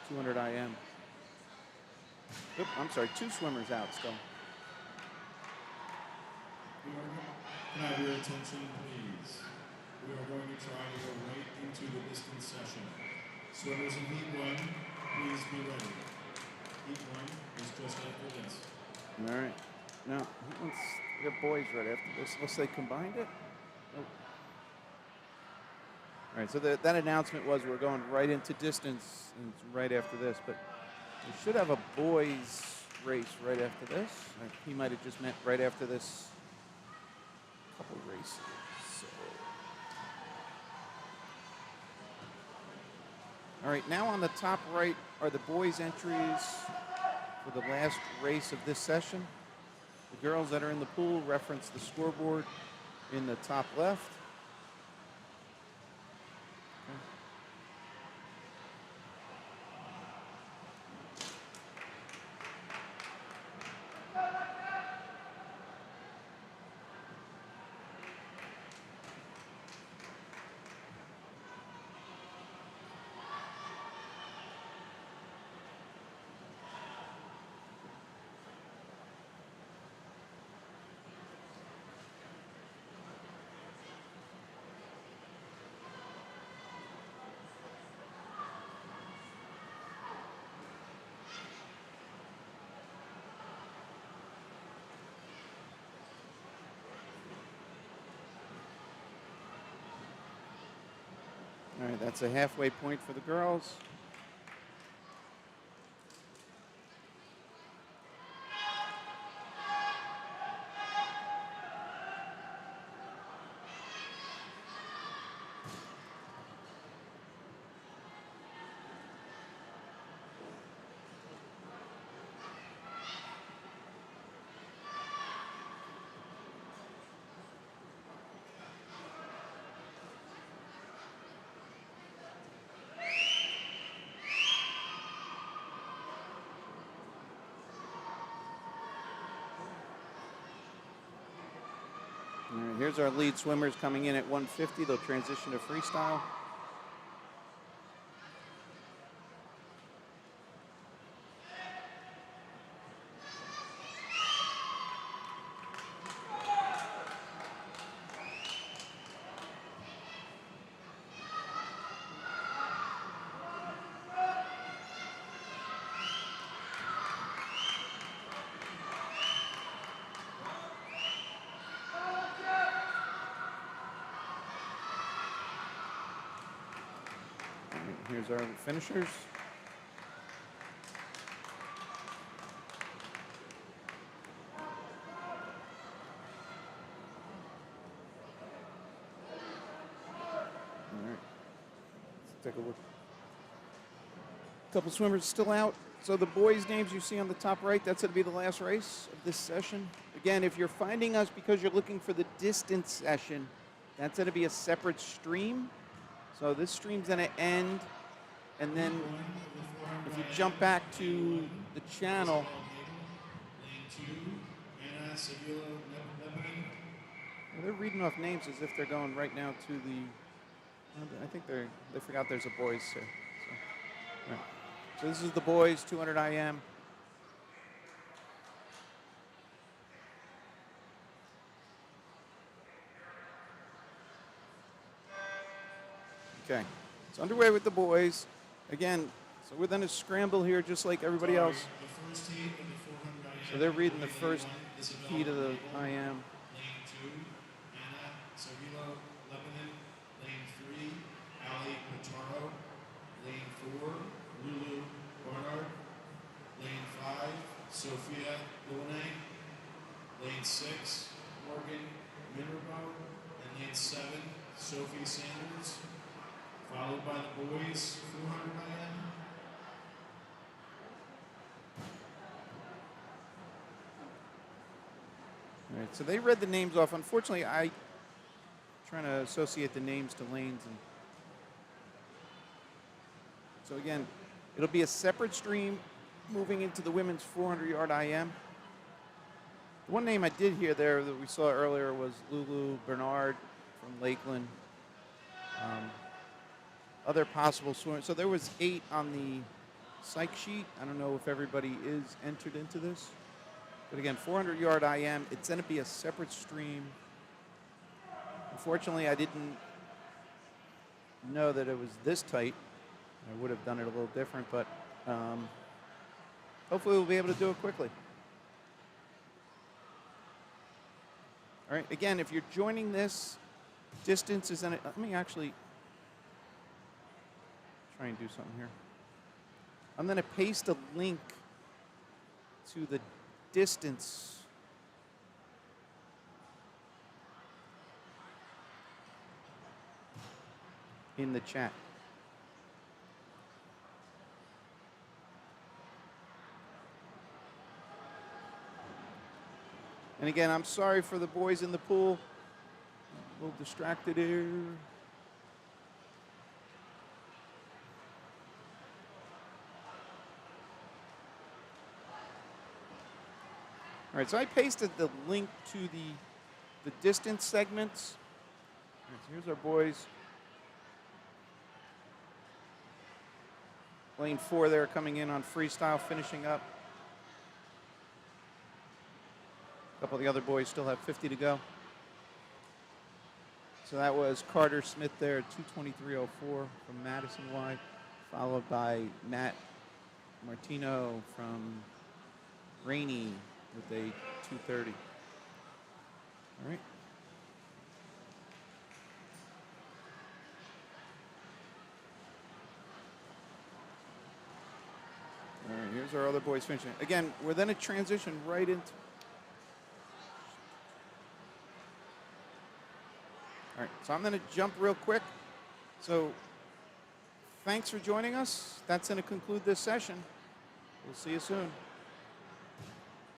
200 IM. Oop, I'm sorry, 2 swimmers out still. Can I have your attention, please? We are going to try to go right into the distance session. Swimmers in heat 1, please be ready. Heat 1 is just after this. All right. Now, we have boys right after this, unless they combined it. Nope. All right, so that announcement was we're going right into distance and right after this, but we should have a boys race right after this. He might have just meant right after this couple races. So. All right, now on the top right are the boys' entries for the last race of this session. The girls that are in the pool reference the scoreboard in the top left. All right, that's a halfway point for the girls. All right, here's our lead swimmers coming in at 150. They'll transition to freestyle. Here's our finishers. All right, let's take a look. A couple swimmers still out. So the boys' names you see on the top right, that's going to be the last race of this session. Again, if you're finding us because you're looking for the distance session, that's going to be a separate stream. So this stream's going to end. And then if you jump back to the channel, well, they're reading off names as if they're going right now to the I think they forgot there's a boys too. So, right. So this is the boys 200 IM. Okay, it's underway with the boys. Again, so we're then a scramble here just like everybody else. The first heat of the 400 IM. So they're reading the first Isabel heat of the Eagle, IM. Lane 2, Anna Savilo, Lebanon. Lane 3, Ali Pitaro. Lane 4, Lulu Barnard. Lane 5, Sophia Bonet. Lane 6, Morgan Minerbo. And lane 7, Sophie Sanders. Followed by the boys 400 IM. All right, so they read the names off. Unfortunately, I'm trying to associate the names to lanes. And so again, it'll be a separate stream moving into the women's 400-yard IM. The one name I did hear there that we saw earlier was Lulu Bernard from Lakeland. Other possible swimmers. So there was 8 on the psych sheet. I don't know if everybody is entered into this. But again, 400-yard IM. It's going to be a separate stream. Unfortunately, I didn't know that it was this tight. I would have done it a little different, but hopefully we'll be able to do it quickly. All right, again, if you're joining this, distance is in it. Let me actually try and do something here. I'm going to paste a link to the distance in the chat. And again, I'm sorry for the boys in the pool. A little distracted here. All right, so I pasted the link to the distance segments. All right, so here's our boys. Lane 4 there coming in on freestyle, finishing up. A couple of the other boys still have 50 to go. So that was Carter Smith there, 2:23.04 from Madison Y, followed by Matt Martino from Rainey with a 2:30. All right. All right, here's our other boys finishing. Again, we're then a transition right into. All right, so I'm going to jump real quick. So thanks for joining us. That's going to conclude this session. We'll see you soon.